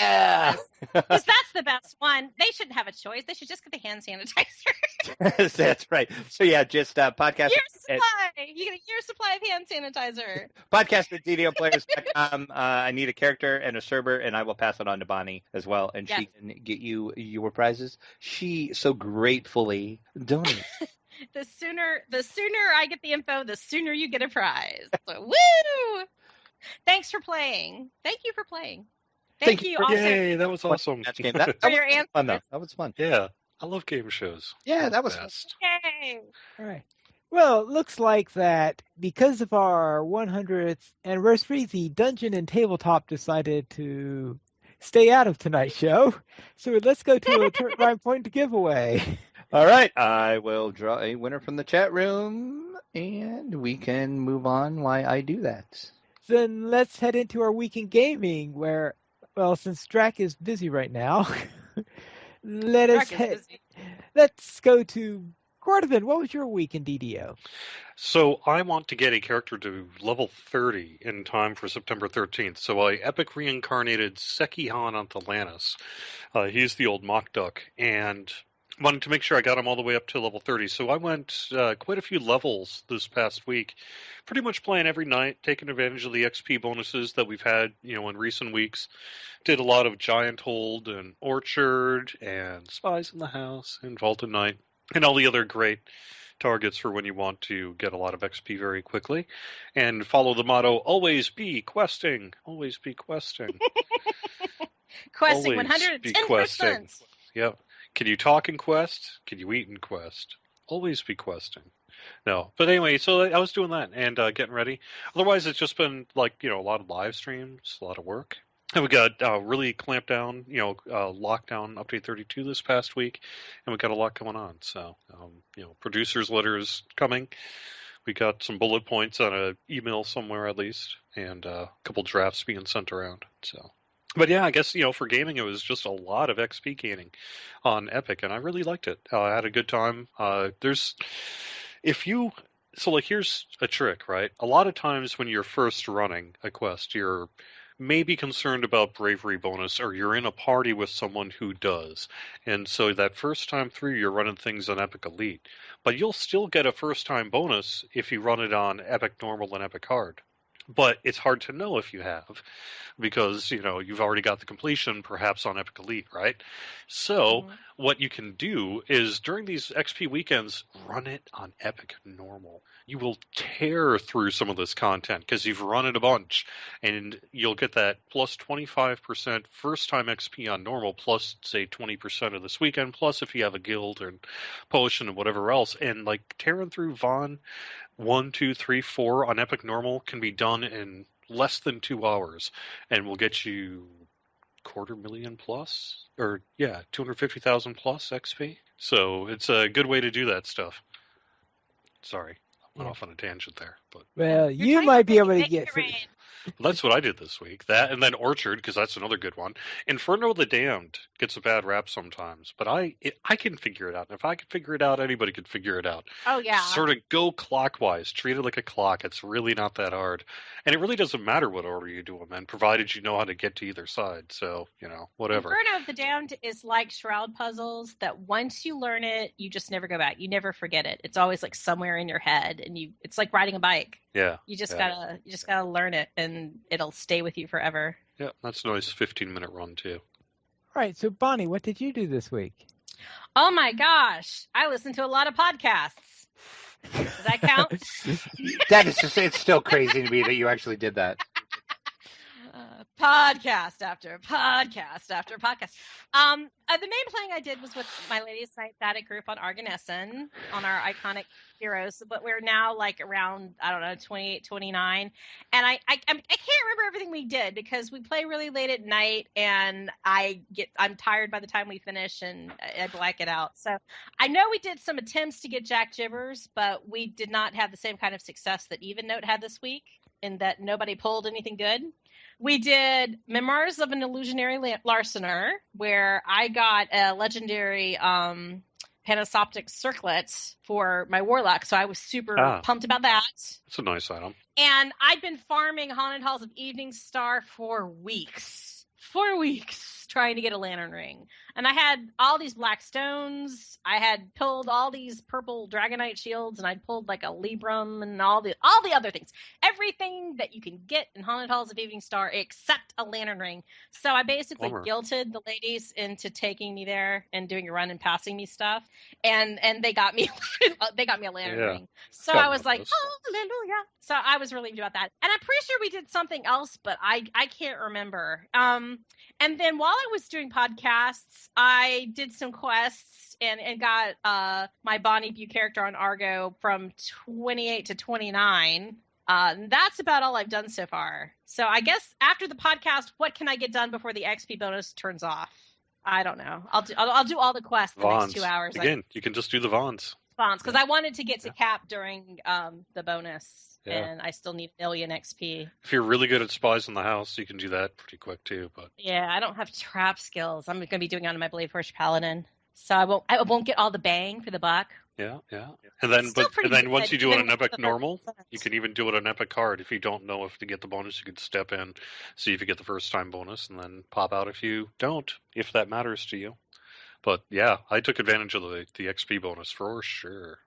yeah. because that's the best one. They shouldn't have a choice. They should just get the hand sanitizer. That's right. So yeah, just podcast. Year supply. You get a year supply of hand sanitizer. Podcast@ddoplayers.com. I need a character and a server, and I will pass it on to Bonnie as well, and she can get you your prizes. She so gratefully donates. The sooner I get the info, the sooner you get a prize. So, woo! Thanks for playing. Thank you for playing. Thank you. Also, yay, that was awesome. For your answer. Fun, though. That was fun. Yeah, I love game shows. Yeah, that was best. Yay! All right. Well, it looks like that because of our 100th anniversary, the Dungeon and Tabletop decided to stay out of tonight's show. So let's go to a turbine point giveaway. All right, I will draw a winner from the chat room, and we can move on while I do that. Then let's head into our week in gaming, where, well, since Drac is busy right now, let's go to Cordovan. What was your week in DDO? So I want to get a character to level 30 in time for September 13th. So I epic reincarnated Sekihan on Atlantis. He's the old mock duck, and wanted to make sure I got him all the way up to level 30. So I went quite a few levels this past week, pretty much playing every night, taking advantage of the XP bonuses that we've had, in recent weeks. Did a lot of Giant Hold and Orchard and Spies in the House and Vaulted Night and all the other great targets for when you want to get a lot of XP very quickly. And follow the motto, always be questing. Always be questing. Questing Always be 110%. questing. Yep. Can you talk in Quest? Can you eat in Quest? Always be questing. No, but anyway, so I was doing that and getting ready. Otherwise, it's just been like a lot of live streams, a lot of work. And we got really clamped down, lockdown update 32 this past week, and we got a lot going on. So, producers' letters coming. We got some bullet points on an email somewhere at least, and a couple drafts being sent around. So, but yeah, I guess for gaming, it was just a lot of XP gaining on Epic, and I really liked it. I had a good time. Here's a trick, right? A lot of times when you're first running a quest, you're maybe concerned about bravery bonus, or you're in a party with someone who does. And so that first time through, you're running things on Epic Elite. But you'll still get a first time bonus if you run it on Epic Normal and Epic Hard. But it's hard to know if you have, because, you've already got the completion perhaps on Epic Elite, right? So what you can do is during these XP weekends, run it on Epic Normal. You will tear through some of this content because you've run it a bunch, and you'll get that plus 25% first time XP on normal, plus say 20% of this weekend, plus if you have a guild or potion and whatever else. And like tearing through Vaughn 1, 2, 3, 4 on Epic Normal can be done in less than 2 hours, and will get you 250,000 plus, or 250,000 plus XP. So it's a good way to do that stuff. Sorry, I went off on a tangent there, but well, you might be able to get. Well, that's what I did this week. That, and then Orchard, because that's another good one. Inferno the Damned gets a bad rap sometimes, but I can figure it out. And if I can figure it out, anybody could figure it out. Oh, yeah. Sort of go clockwise. Treat it like a clock. It's really not that hard. And it really doesn't matter what order you do them in, provided you know how to get to either side. So, whatever. Inferno of the Damned is like Shroud puzzles that once you learn it, you just never go back. You never forget it. It's always like somewhere in your head, and it's like riding a bike. Yeah. You just gotta learn it, and it'll stay with you forever. Yeah, that's a nice 15-minute run too. All right, so Bonnie, what did you do this week? Oh my gosh, I listened to a lot of podcasts. Does that count? That is it's still crazy to me that you actually did that. Podcast after podcast after podcast. The main playing I did was with my Ladies Night Static group on Arganessen on our iconic heroes, but we're now like around 28, 29, and I can't remember everything we did because we play really late at night, and I'm tired by the time we finish, and I black it out. So I know we did some attempts to get Jack Jibbers, but we did not have the same kind of success that Even Note had this week, in that nobody pulled anything good. We did Memoirs of an Illusionary Larcener, where I got a legendary Panasoptic circlet for my Warlock, so I was super pumped about that. That's a nice item. And I'd been farming Haunted Halls of Evening Star for weeks. 4 weeks trying to get a lantern ring. And I had all these black stones. I had pulled all these purple Dragonite shields, and I'd pulled like a Libram and all the other things. Everything that you can get in Haunted Halls of Evening Star except a lantern ring. So I basically guilted the ladies into taking me there and doing a run and passing me stuff. And they got me a lantern ring. So I was like, hallelujah. So I was relieved about that. And I'm pretty sure we did something else, but I can't remember. And then while I was doing podcasts, I did some quests and got my Bonnie Bew character on Argo from 28 to 29. That's about all I've done so far. So I guess after the podcast, what can I get done before the XP bonus turns off? I don't know. I'll do all the quests the next 2 hours. Again, you can just do the Vons. Because I wanted to get to cap during the bonus. Yeah. And I still need 1 million XP. If you're really good at spies in the house, you can do that pretty quick too. But yeah, I don't have trap skills. I'm going to be doing it on my Blade Force Paladin, so I won't get all the bang for the buck. Yeah. And then once you do it on Epic Normal, you can even do it on Epic Hard. If you don't know if to get the bonus, you can step in, see if you get the first time bonus, and then pop out if you don't, if that matters to you. But yeah, I took advantage of the XP bonus for sure.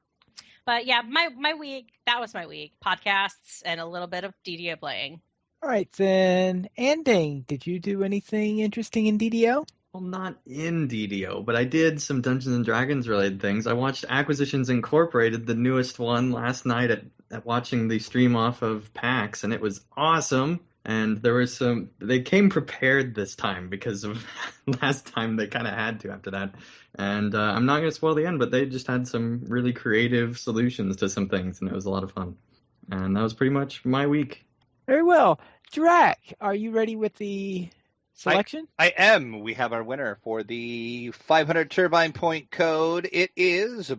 But yeah, my week, that was my week. Podcasts and a little bit of DDO playing. All right, then. Anding, did you do anything interesting in DDO? Well, not in DDO, but I did some Dungeons and Dragons related things. I watched Acquisitions Incorporated, the newest one, last night at watching the stream off of PAX, and it was awesome. And there was they came prepared this time because of last time they kind of had to after that. And I'm not going to spoil the end, but they just had some really creative solutions to some things, and it was a lot of fun. And that was pretty much my week. Very well. Drac, are you ready with the selection? I am. We have our winner for the 500 turbine point code. It is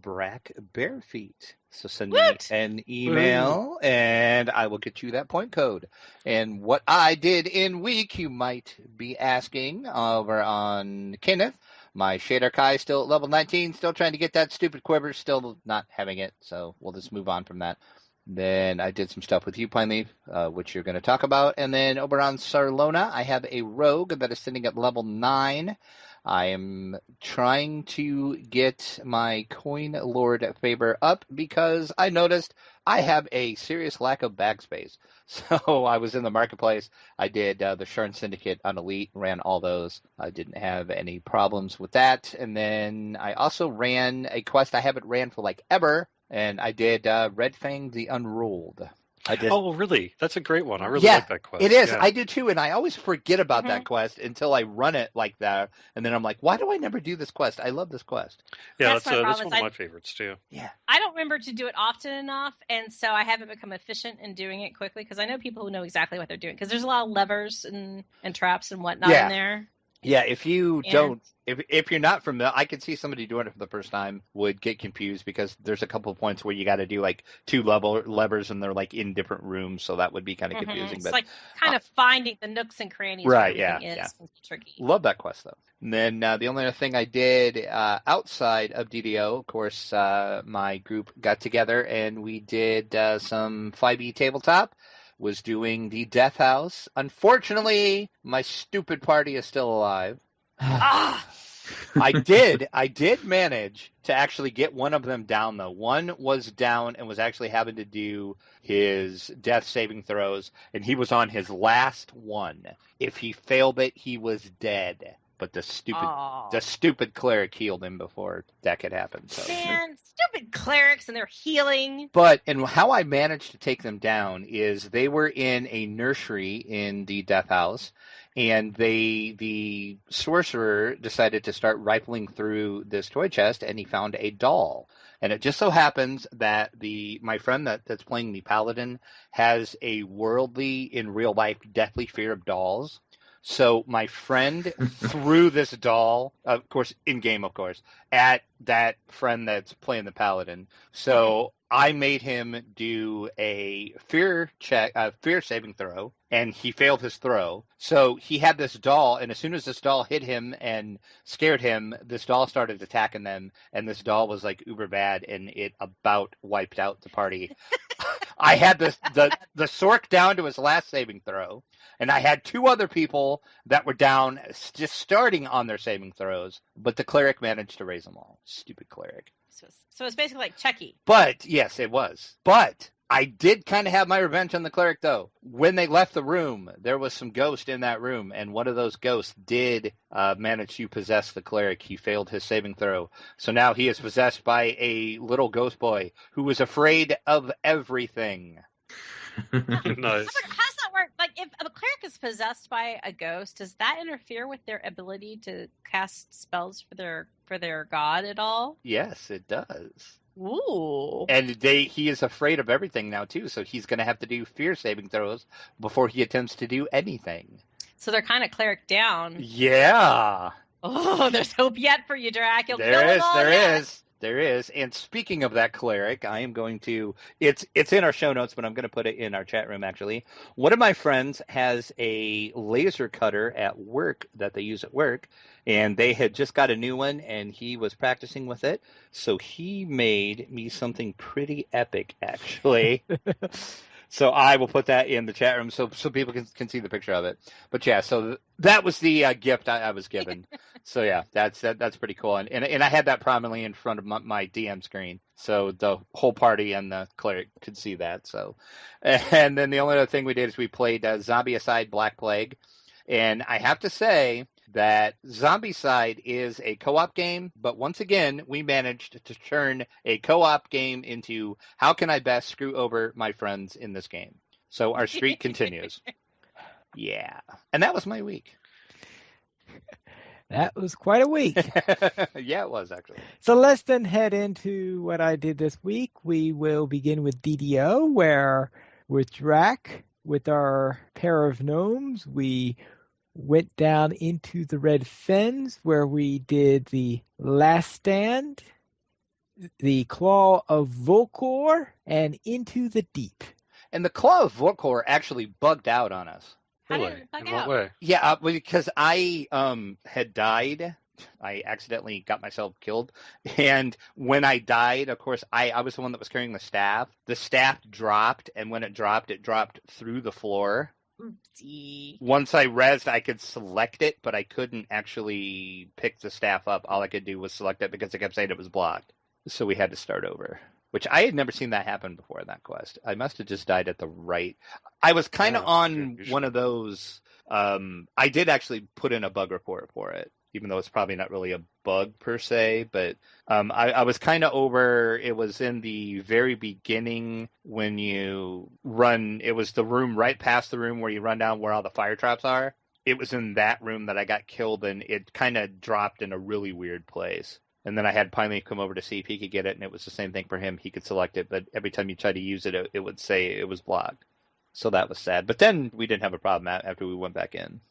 Brack Barefeet. So send me an email and I will get you that point code. And what I did in week, you might be asking over on Kenneth. My Shader Kai still at level 19, still trying to get that stupid quiver, still not having it. So we'll just move on from that. Then I did some stuff with you, Pineleaf, which you're going to talk about. And then over on Sarlona, I have a rogue that is sitting at level 9. I am trying to get my Coin Lord favor up because I noticed I have a serious lack of bag space. So I was in the marketplace. I did the Sharn Syndicate on Elite, ran all those. I didn't have any problems with that. And then I also ran a quest I haven't ran for like ever, and I did Red Fang the Unruled. I did. Oh, really? That's a great one. I really like that quest. It is. Yeah. I do too, and I always forget about that quest until I run it like that, and then I'm like, why do I never do this quest? I love this quest. Yeah, that's one of my favorites too. Yeah. I don't remember to do it often enough, and so I haven't become efficient in doing it quickly because I know people who know exactly what they're doing because there's a lot of levers and traps and whatnot in there. Yeah, if you don't, if you're not familiar, I could see somebody doing it for the first time would get confused because there's a couple of points where you got to do like 2 levers and they're like in different rooms, so that would be kind of confusing. It's but like kind of finding the nooks and crannies. Right? Where Yeah. is tricky. Love that quest though. And then the only other thing I did outside of DDO, of course, my group got together and we did some 5e tabletop. Was doing the Death House. Unfortunately, my stupid party is still alive. I did manage to actually get one of them down, though. One was down and was actually having to do his death saving throws, and he was on his last one. If he failed it, he was dead. But the stupid cleric healed him before that could happen. So. Man, stupid clerics and they're healing. But and how I managed to take them down is they were in a nursery in the Death House, and the sorcerer decided to start rifling through this toy chest, and he found a doll. And it just so happens that my friend that's playing the paladin has a worldly, in real life, deathly fear of dolls. So my friend threw this doll, of course, in-game, of course, at that friend that's playing the paladin. So I made him do a fear saving throw, and he failed his throw. So he had this doll, and as soon as this doll hit him and scared him, this doll started attacking them, and this doll was like uber bad, and it about wiped out the party. I had the Sork down to his last saving throw. And I had 2 other people that were down just starting on their saving throws, but the cleric managed to raise them all. Stupid cleric. So it's basically like Chucky. But, yes, it was. But I did kind of have my revenge on the cleric, though. When they left the room, there was some ghost in that room, and one of those ghosts did manage to possess the cleric. He failed his saving throw. So now he is possessed by a little ghost boy who is afraid of everything. Nice. How does that work? Like, if a cleric is possessed by a ghost, does that interfere with their ability to cast spells for their god at all? Yes, it does. Ooh. And he is afraid of everything now, too, so he's going to have to do fear saving throws before he attempts to do anything. So they're kind of cleric down. Yeah. Oh, there's hope yet for you, Drac. There is. And speaking of that cleric, I am going to it's in our show notes, but I'm going to put it in our chat room actually. One of my friends has a laser cutter at work that they use at work, and they had just got a new one and he was practicing with it. So he made me something pretty epic actually. So I will put that in the chat room so people can see the picture of it. But yeah, so that was the gift I was given. So yeah, that's pretty cool. And I had that prominently in front of my DM screen, so the whole party and the cleric could see that. So, and then the only other thing we did is we played Zombie Aside Black Plague, and I have to say that Zombicide is a co-op game, but once again, we managed to turn a co-op game into how can I best screw over my friends in this game. So our streak continues. Yeah. And that was my week. That was quite a week. Yeah, it was actually. So let's then head into what I did this week. We will begin with DDO, where with Drac, with our pair of gnomes, we went down into the Red Fens, where we did the Last Stand, the Claw of Volcor, and Into the Deep. And the Claw of Volcor actually bugged out on us. Really? In what way? Yeah, because I had died. I accidentally got myself killed. And when I died, of course, I was the one that was carrying the staff. The staff dropped, and when it dropped through the floor. Once I rezzed, I could select it, but I couldn't actually pick the staff up. All I could do was select it because it kept saying it was blocked. So we had to start over, which I had never seen that happen before in that quest. I must have just died at the right. I was kind of on one of those. I did actually put in a bug report for it, even though it's probably not really a bug per se, but I was kind of over. It was in the very beginning when you run. It was the room right past the room where you run down where all the fire traps are. It was in that room that I got killed, and it kind of dropped in a really weird place. And then I had Pineleaf come over to see if he could get it, and it was the same thing for him. He could select it, but every time you tried to use it, it would say it was blocked. So that was sad. But then we didn't have a problem after we went back in.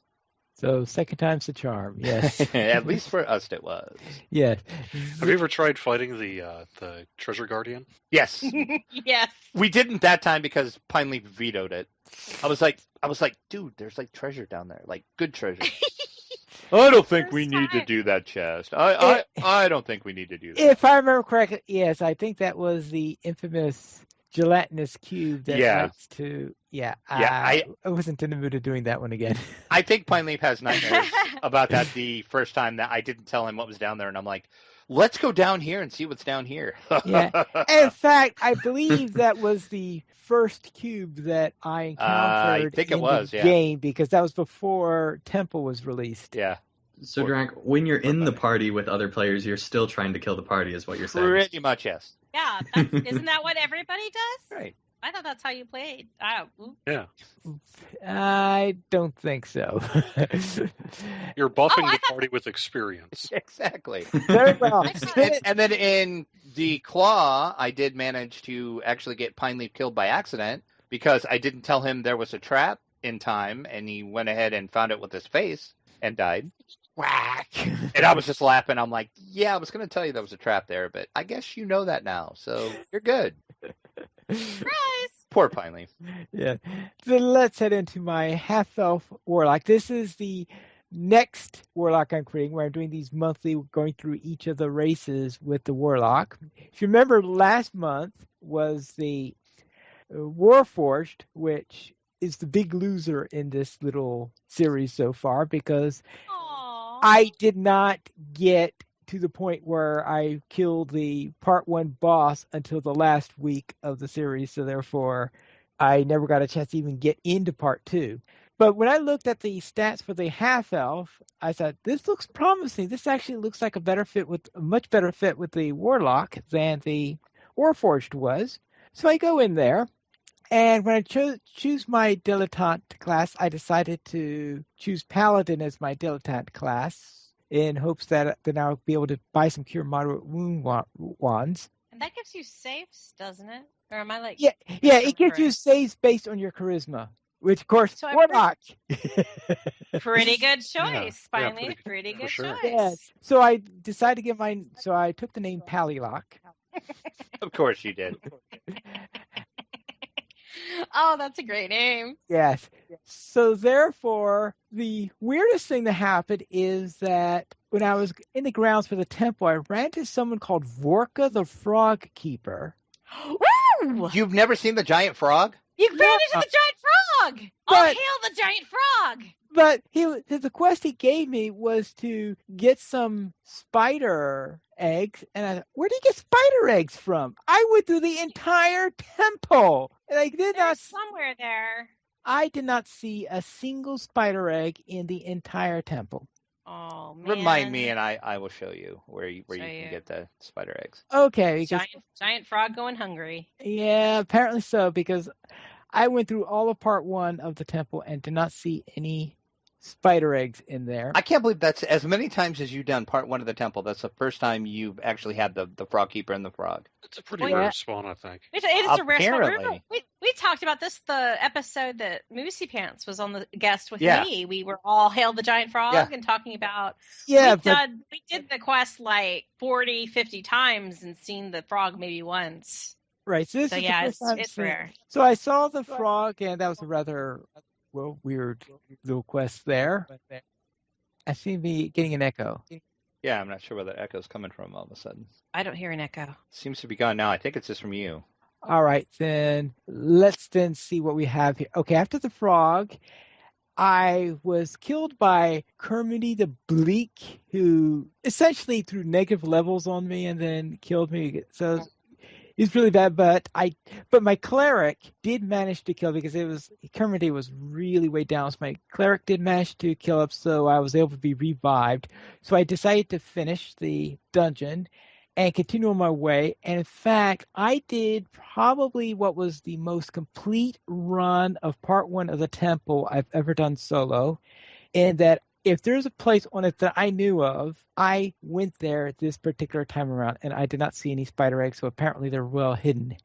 So second time's the charm, yes. At least for us it was. Yes. Have you ever tried fighting the Treasure Guardian? Yes. Yes. We didn't that time because Pineleaf vetoed it. I was like, dude, there's like treasure down there, like good treasure. I don't think we need to do that chest. I don't think we need to do that. If I remember correctly, yes, I think that was the infamous gelatinous cube that likes to. Yeah, I wasn't in the mood of doing that one again. I think Pineleaf has nightmares about that the first time that I didn't tell him what was down there, and I'm like, let's go down here and see what's down here. Yeah. In fact, I believe that was the first cube that I encountered in the game, because that was before Temple was released. Yeah. So, Drac, when you're in the party with other players, you're still trying to kill the party, is what you're saying. Pretty much, yes. Yeah, isn't that what everybody does? Right. I thought that's how you played. Yeah. I don't think so. You're buffing the party with experience. Exactly. Very well. And then in the Claw, I did manage to actually get Pineleaf killed by accident because I didn't tell him there was a trap in time, and he went ahead and found it with his face and died. Whack! And I was just laughing. I'm like, yeah, I was going to tell you there was a trap there, but I guess you know that now, so you're good. Surprise! Poor Pineleaf. Yeah. So let's head into my half-elf warlock. This is the next warlock I'm creating, where I'm doing these monthly, going through each of the races with the warlock. If you remember, last month was the Warforged, which is the big loser in this little series so far, because I did not get to the point where I killed the part 1 boss until the last week of the series, so therefore I never got a chance to even get into part 2. But when I looked at the stats for the half-elf, I thought, this looks promising. This actually looks like a much better fit with the warlock than the Warforged was. So I go in there, and when I choose my dilettante class, I decided to choose Paladin as my dilettante class, in hopes that then I'll be able to buy some Cure Moderate Wound wands. And that gives you saves, doesn't it? Or am I like... Yeah, it gives you saves based on your charisma, which, of course, so Warlock. Pretty good choice, finally. Pretty good choice. Yes. So I decided to get mine, so I took the name Pallylock. Of course you did. Oh, that's a great name. Yes. So therefore, the weirdest thing that happened is that when I was in the grounds for the temple, I ran into someone called Vorka the Frog Keeper. Woo! You've never seen the giant frog? You ran into the giant frog! All hail the giant frog! But the quest he gave me was to get some spider eggs, and I thought, where did he get spider eggs from? I went through the entire temple, and I did not somewhere there. I did not see a single spider egg in the entire temple. Oh man! Remind me, and I will show you where you can get the spider eggs. Okay. Giant frog going hungry. Yeah, apparently so, because I went through all of part 1 of the temple and did not see any spider eggs in there. I can't believe that's as many times as you've done part 1 of the temple. That's the first time you've actually had the frog keeper and the frog. It's a pretty rare spawn, I think. It is a rare spawn. Remember, we talked about this the episode that Moosey Pants was on the guest with me. We were all hailed the giant frog and talking about. Yeah, we did the quest like 40, 50 times and seen the frog maybe once. Right. So this is the first time it's rare. So I saw the frog, and that was a rather weird little quest there. I seem to be getting an echo. Yeah, I'm not sure where that echo is coming from all of a sudden. I don't hear an echo. Seems to be gone now. I think it's just from you. All right, then let's see what we have here. Okay, after the frog, I was killed by Kermity the Bleak, who essentially threw negative levels on me and then killed me. So it's really bad, but my cleric did manage to kill, because Kermity was really way down. So my cleric did manage to kill up, so I was able to be revived. So I decided to finish the dungeon and continue on my way. And in fact, I did probably what was the most complete run of part 1 of the temple I've ever done solo, in that if there's a place on it that I knew of, I went there this particular time around, and I did not see any spider eggs, so apparently they're well hidden.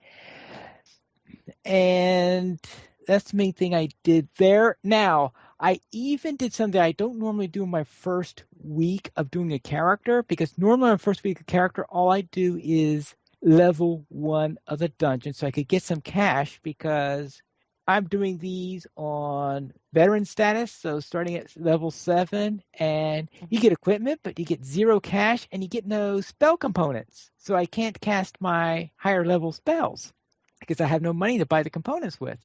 And that's the main thing I did there. Now, I even did something I don't normally do in my first week of doing a character, because normally on my first week of character, all I do is level 1 of the dungeon so I could get some cash, because I'm doing these on veteran status, so starting at level 7, and you get equipment, but you get 0 cash, and you get no spell components. So I can't cast my higher level spells, because I have no money to buy the components with.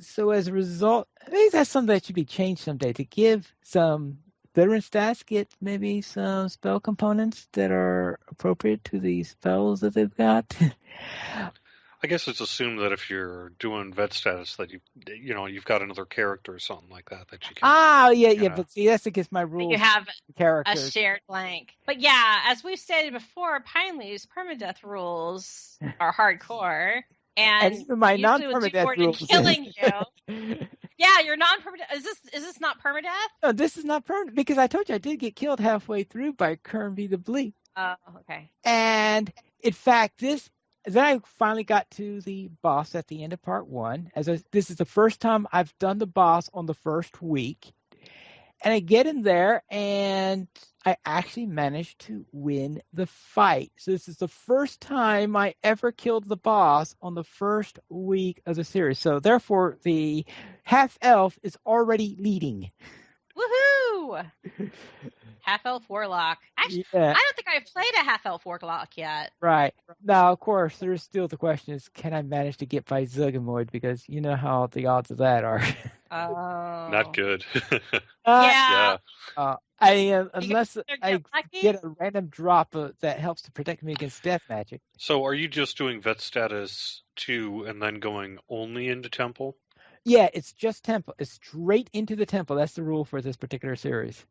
So as a result, I think that's something that should be changed someday, to give some veteran stats, get maybe some spell components that are appropriate to the spells that they've got. I guess it's assumed that if you're doing vet status that you've got another character or something like that you can. Oh yeah, but see, that's against my rules. You have characters. a shared blank. But yeah, as we've stated before, Pine Leaf's permadeath rules are hardcore, and even my non-permadeath rules. Killing you. Yeah, you're non-permadeath. Is this not permadeath? No, this is not permadeath, because I told you I did get killed halfway through by Kermby the Bleak. Oh, okay. And in fact, then I finally got to the boss at the end of part 1. This is the first time I've done the boss on the first week. And I get in there, and I actually managed to win the fight. So this is the first time I ever killed the boss on the first week of the series. So therefore, the half-elf is already leading. Woohoo! Half-elf warlock. Actually, I don't think I've played a half-elf warlock yet. Right. Now, of course, there's still the question is, can I manage to get by Zugamoid? Because you know how the odds of that are. Oh. Not good. Yeah. Unless I get a random drop that helps to protect me against death magic. So are you just doing vet status 2 and then going only into temple? Yeah, it's just temple. It's straight into the temple. That's the rule for this particular series.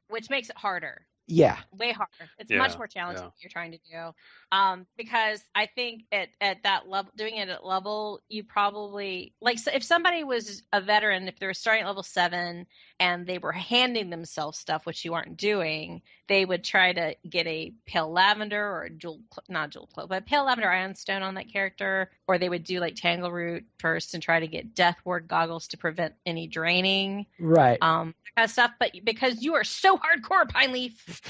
Which makes it harder. Yeah. Way harder. It's much more challenging what you're trying to do. Because I think at that level, doing it at level, you probably, like, so if somebody was a veteran, if they were starting at level 7 and they were handing themselves stuff, which you aren't doing, they would try to get a pale lavender or a not jewel cloak, but a pale lavender ironstone on that character, or they would do like Tangleroot first and try to get Death Ward goggles to prevent any draining. Right. That kind of stuff. But because you are so hardcore, Pine Leaf,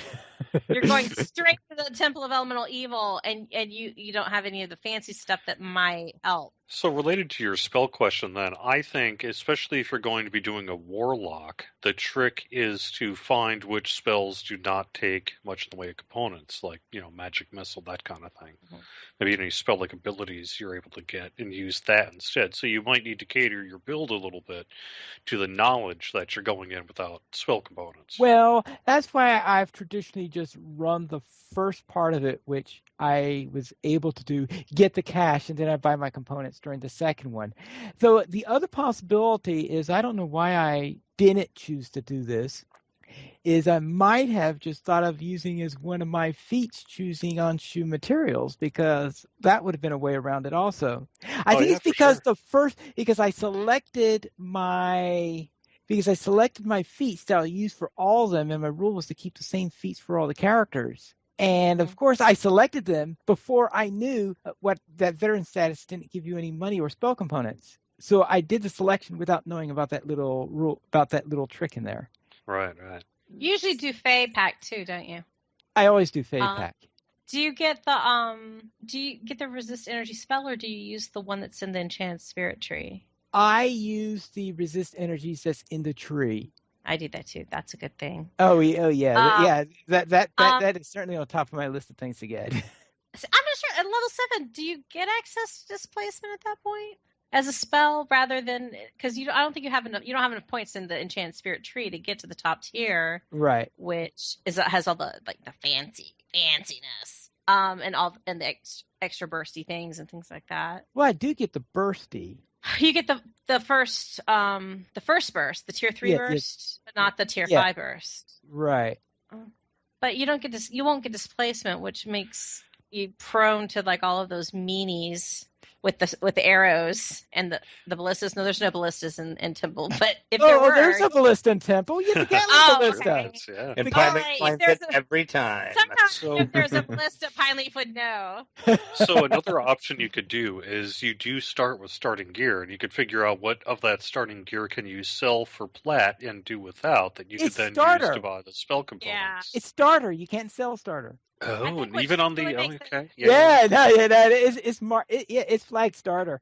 you're going straight to the Temple of Elemental Evil, and you don't have any of the fancy stuff that might help. So related to your spell question then, I think, especially if you're going to be doing a warlock, the trick is to find which spells do not take much in the way of components, like, magic missile, that kind of thing. Mm-hmm. Maybe any spell-like abilities you're able to get and use that instead. So you might need to cater your build a little bit to the knowledge that you're going in without spell components. Well, that's why I've traditionally just run the first part of it, which I was able to do, get the cash, and then I buy my components during the second one. So the other possibility is, I don't know why I didn't choose to do this, is I might have just thought of using as one of my feats choosing on shoe materials, because that would have been a way around it also. I think it's because because I selected my feats that I'll use for all of them, and my rule was to keep the same feats for all the characters. And of course, I selected them before I knew what that veteran status didn't give you any money or spell components. So I did the selection without knowing about that little rule, about that little trick in there. Right. You usually do Fey Pack too, don't you? I always do Fey Pack. Do you get the resist energy spell, or do you use the one that's in the enchanted spirit tree? I use the resist energies that's in the tree. I do that too. That's a good thing. Oh yeah. That is certainly on top of my list of things to get. I'm not sure. At level 7, do you get access to displacement at that point as a spell, rather than, because I don't think you have enough points in the enchanted spirit tree to get to the top tier, right? Which has all the the fanciness, and the extra bursty things and things like that. Well, I do get the bursty. You get the first burst, the tier 3 burst, but not the tier 5 burst. Right. But you won't get displacement, which makes you prone to all of those meanies with the arrows and the ballistas. No, there's no ballistas in Temple, but if there were, there's a ballista in Temple. You can't leave ballista. Okay. Yeah. And Pine finds it every time. Sometimes if there's a ballista, Pineleaf would know. So another option you could do is you do start with starting gear, and you could figure out what of that starting gear can you sell for plat and do without that you could then use to buy the spell components. Yeah. It's starter. You can't sell starter. Oh, and even on the okay, it's flag starter.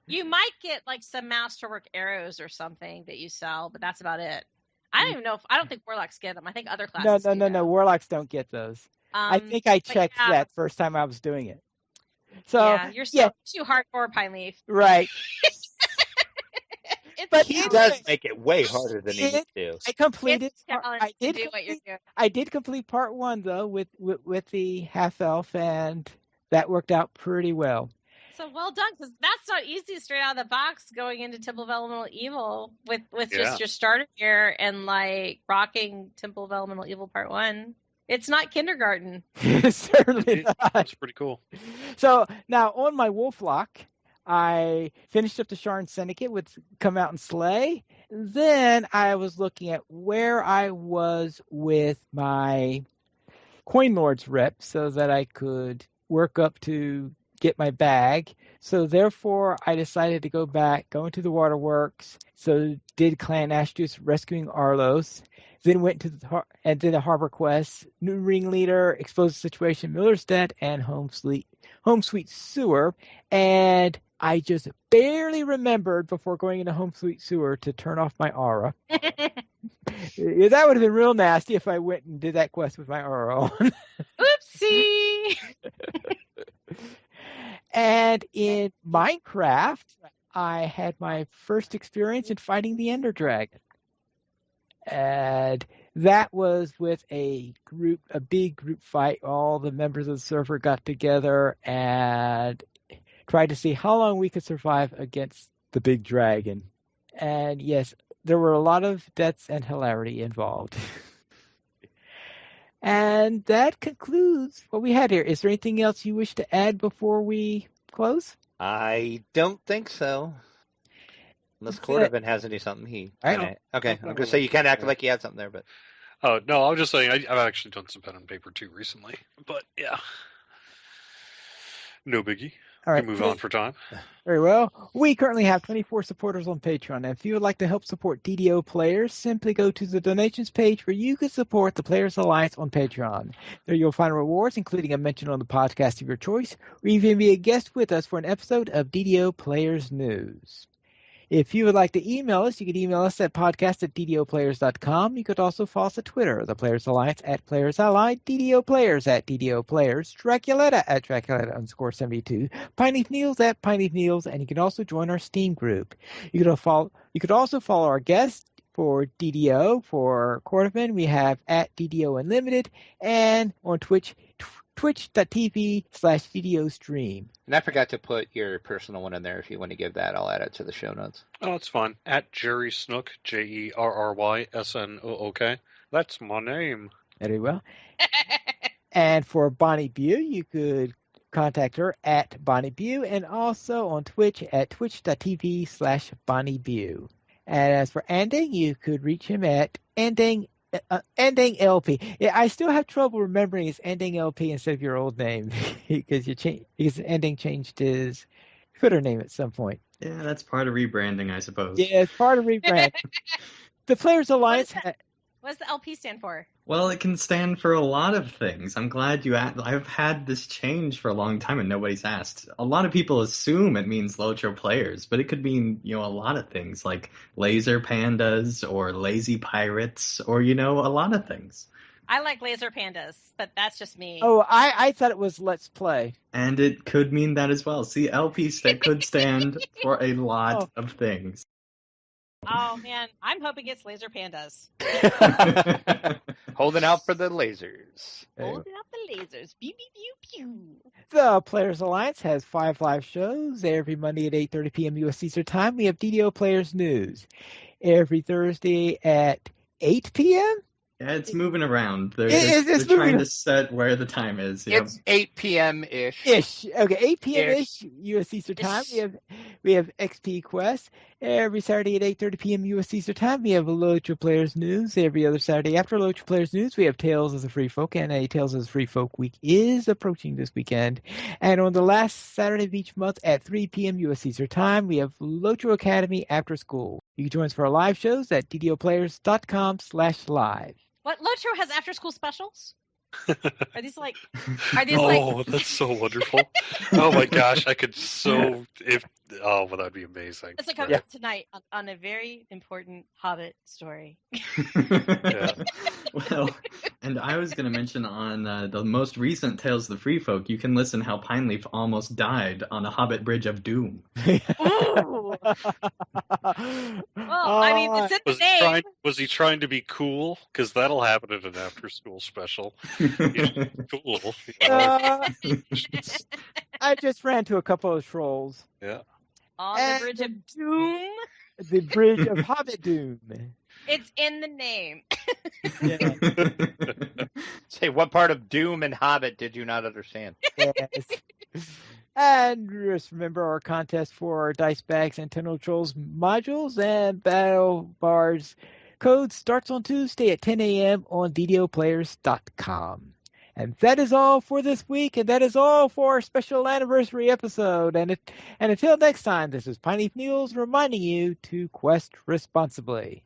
You might get some masterwork arrows or something that you sell, but that's about it. I don't even know I don't think warlocks get them. I think other classes. No. Warlocks don't get those. I think I checked that first time I was doing it. So you're still too hardcore, Pineleaf. Right. But he does make it way harder than he needs to. I did complete part 1 though with the half elf, and that worked out pretty well. So well done, because that's not easy straight out of the box going into Temple of Elemental Evil with just your starter gear and rocking Temple of Elemental Evil part 1. It's not kindergarten. Certainly not. That's pretty cool. So now on my Wolflock, I finished up the Sharn Syndicate with Come Out and Slay. Then I was looking at where I was with my Coin Lords rep so that I could work up to get my bag. So therefore, I decided to go into the Waterworks. So did Clan Ashdus rescuing Arlos. Then went to did a Harbor Quest, New Ringleader, Exposed Situation, Millerstedt, and Home Sweet Sewer. And I just barely remembered before going into Home Sweet Sewer to turn off my aura. That would have been real nasty if I went and did that quest with my aura on. Oopsie! And in Minecraft, I had my first experience in fighting the Ender Dragon. And that was with a big group fight. All the members of the server got together and tried to see how long we could survive against the big dragon. And yes, there were a lot of deaths and hilarity involved. And that concludes what we had here. Is there anything else you wish to add before we close? I don't think so. Unless Cordovan has something. Okay, I'm going to say you kind of act like you had something there, but... Oh, no, I'm just saying I've actually done some pen and paper too recently. But, yeah. No biggie. All right. Move on for time. Very well. We currently have 24 supporters on Patreon. And if you would like to help support DDO players, simply go to the donations page where you can support the Players Alliance on Patreon. There you'll find rewards, including a mention on the podcast of your choice, or even be a guest with us for an episode of DDO Players News. If you would like to email us, you can email us at podcast@ddoplayers.com. You could also follow us at Twitter, the Players Alliance @PlayersAllied, DDO Players @DDO Players, Draculetta @Draculetta_72, Pineleaf Neals @Pineleaf Neals, and you can also join our Steam group. You could also follow our guests. For DDO, for Cordovan, we have @DDO Unlimited, and on Twitch, twitch.tv/DDO stream. And I forgot to put your personal one in there. If you want to give that, I'll add it to the show notes. Oh, it's fine. @Jerry Snook, Jerrysnook. That's my name. Very well. And for Bonnie Bew, you could contact her at Bonnie Bew and also on Twitch at twitch.tv/Bonnie Bew. And as for Anding, you could reach him at Anding LP. Yeah, I still have trouble remembering it's Anding LP instead of your old name because Anding changed his Twitter name at some point. Yeah, that's part of rebranding, I suppose. Yeah, it's part of rebrand. The Players Alliance. What does the LP stand for? Well, it can stand for a lot of things. I'm glad you asked. I've had this change for a long time and nobody's asked. A lot of people assume it means Lotro players, but it could mean, a lot of things like laser pandas or lazy pirates or, a lot of things. I like laser pandas, but that's just me. Oh, I thought it was Let's Play. And it could mean that as well. See, LP could stand for a lot of things. Oh, man. I'm hoping it's laser pandas. Holding out for the lasers. Holding out the lasers. Pew, pew, pew, pew. The Players Alliance has 5 live shows every Monday at 8:30 p.m. U.S. Eastern Time. We have DDO Players News every Thursday at 8 p.m. Yeah, it's moving around. They're It's trying to set where the time is. It's 8 p.m.-ish. Okay, 8 p.m.-ish U.S. Eastern Time. We have XP Quest every Saturday at 8:30 p.m. U.S. Eastern Time. We have Lotro Players News every other Saturday. After Lotro Players News, we have Tales of the Free Folk, and a Tales of the Free Folk week is approaching this weekend. And on the last Saturday of each month at 3 p.m. U.S. Eastern Time, we have Lotro Academy After School. You can join us for our live shows at ddoplayers.com/live. What? Lotro has after-school specials? Are these like? That's so wonderful! Oh my gosh, I could well, that'd be amazing. It's like coming up tonight on a very important Hobbit story. Yeah. Well, and I was going to mention on the most recent Tales of the Free Folk, you can listen how Pineleaf almost died on the Hobbit Bridge of Doom. Ooh. Well, I mean, it's in the name. Was he trying to be cool? Because that'll happen at an after-school special. Cool. I just ran to a couple of trolls. Yeah. On the Bridge of Doom? The Bridge of Hobbit Doom. It's in the name. Say, what part of Doom and Hobbit did you not understand? Yes. And just remember our contest for our Dice Bags and Tunnel Trolls modules and Battle Bars code starts on Tuesday at 10 a.m. on DDOplayers.com. And that is all for this week, and that is all for our special anniversary episode. And until next time, this is Pineleaf News reminding you to quest responsibly.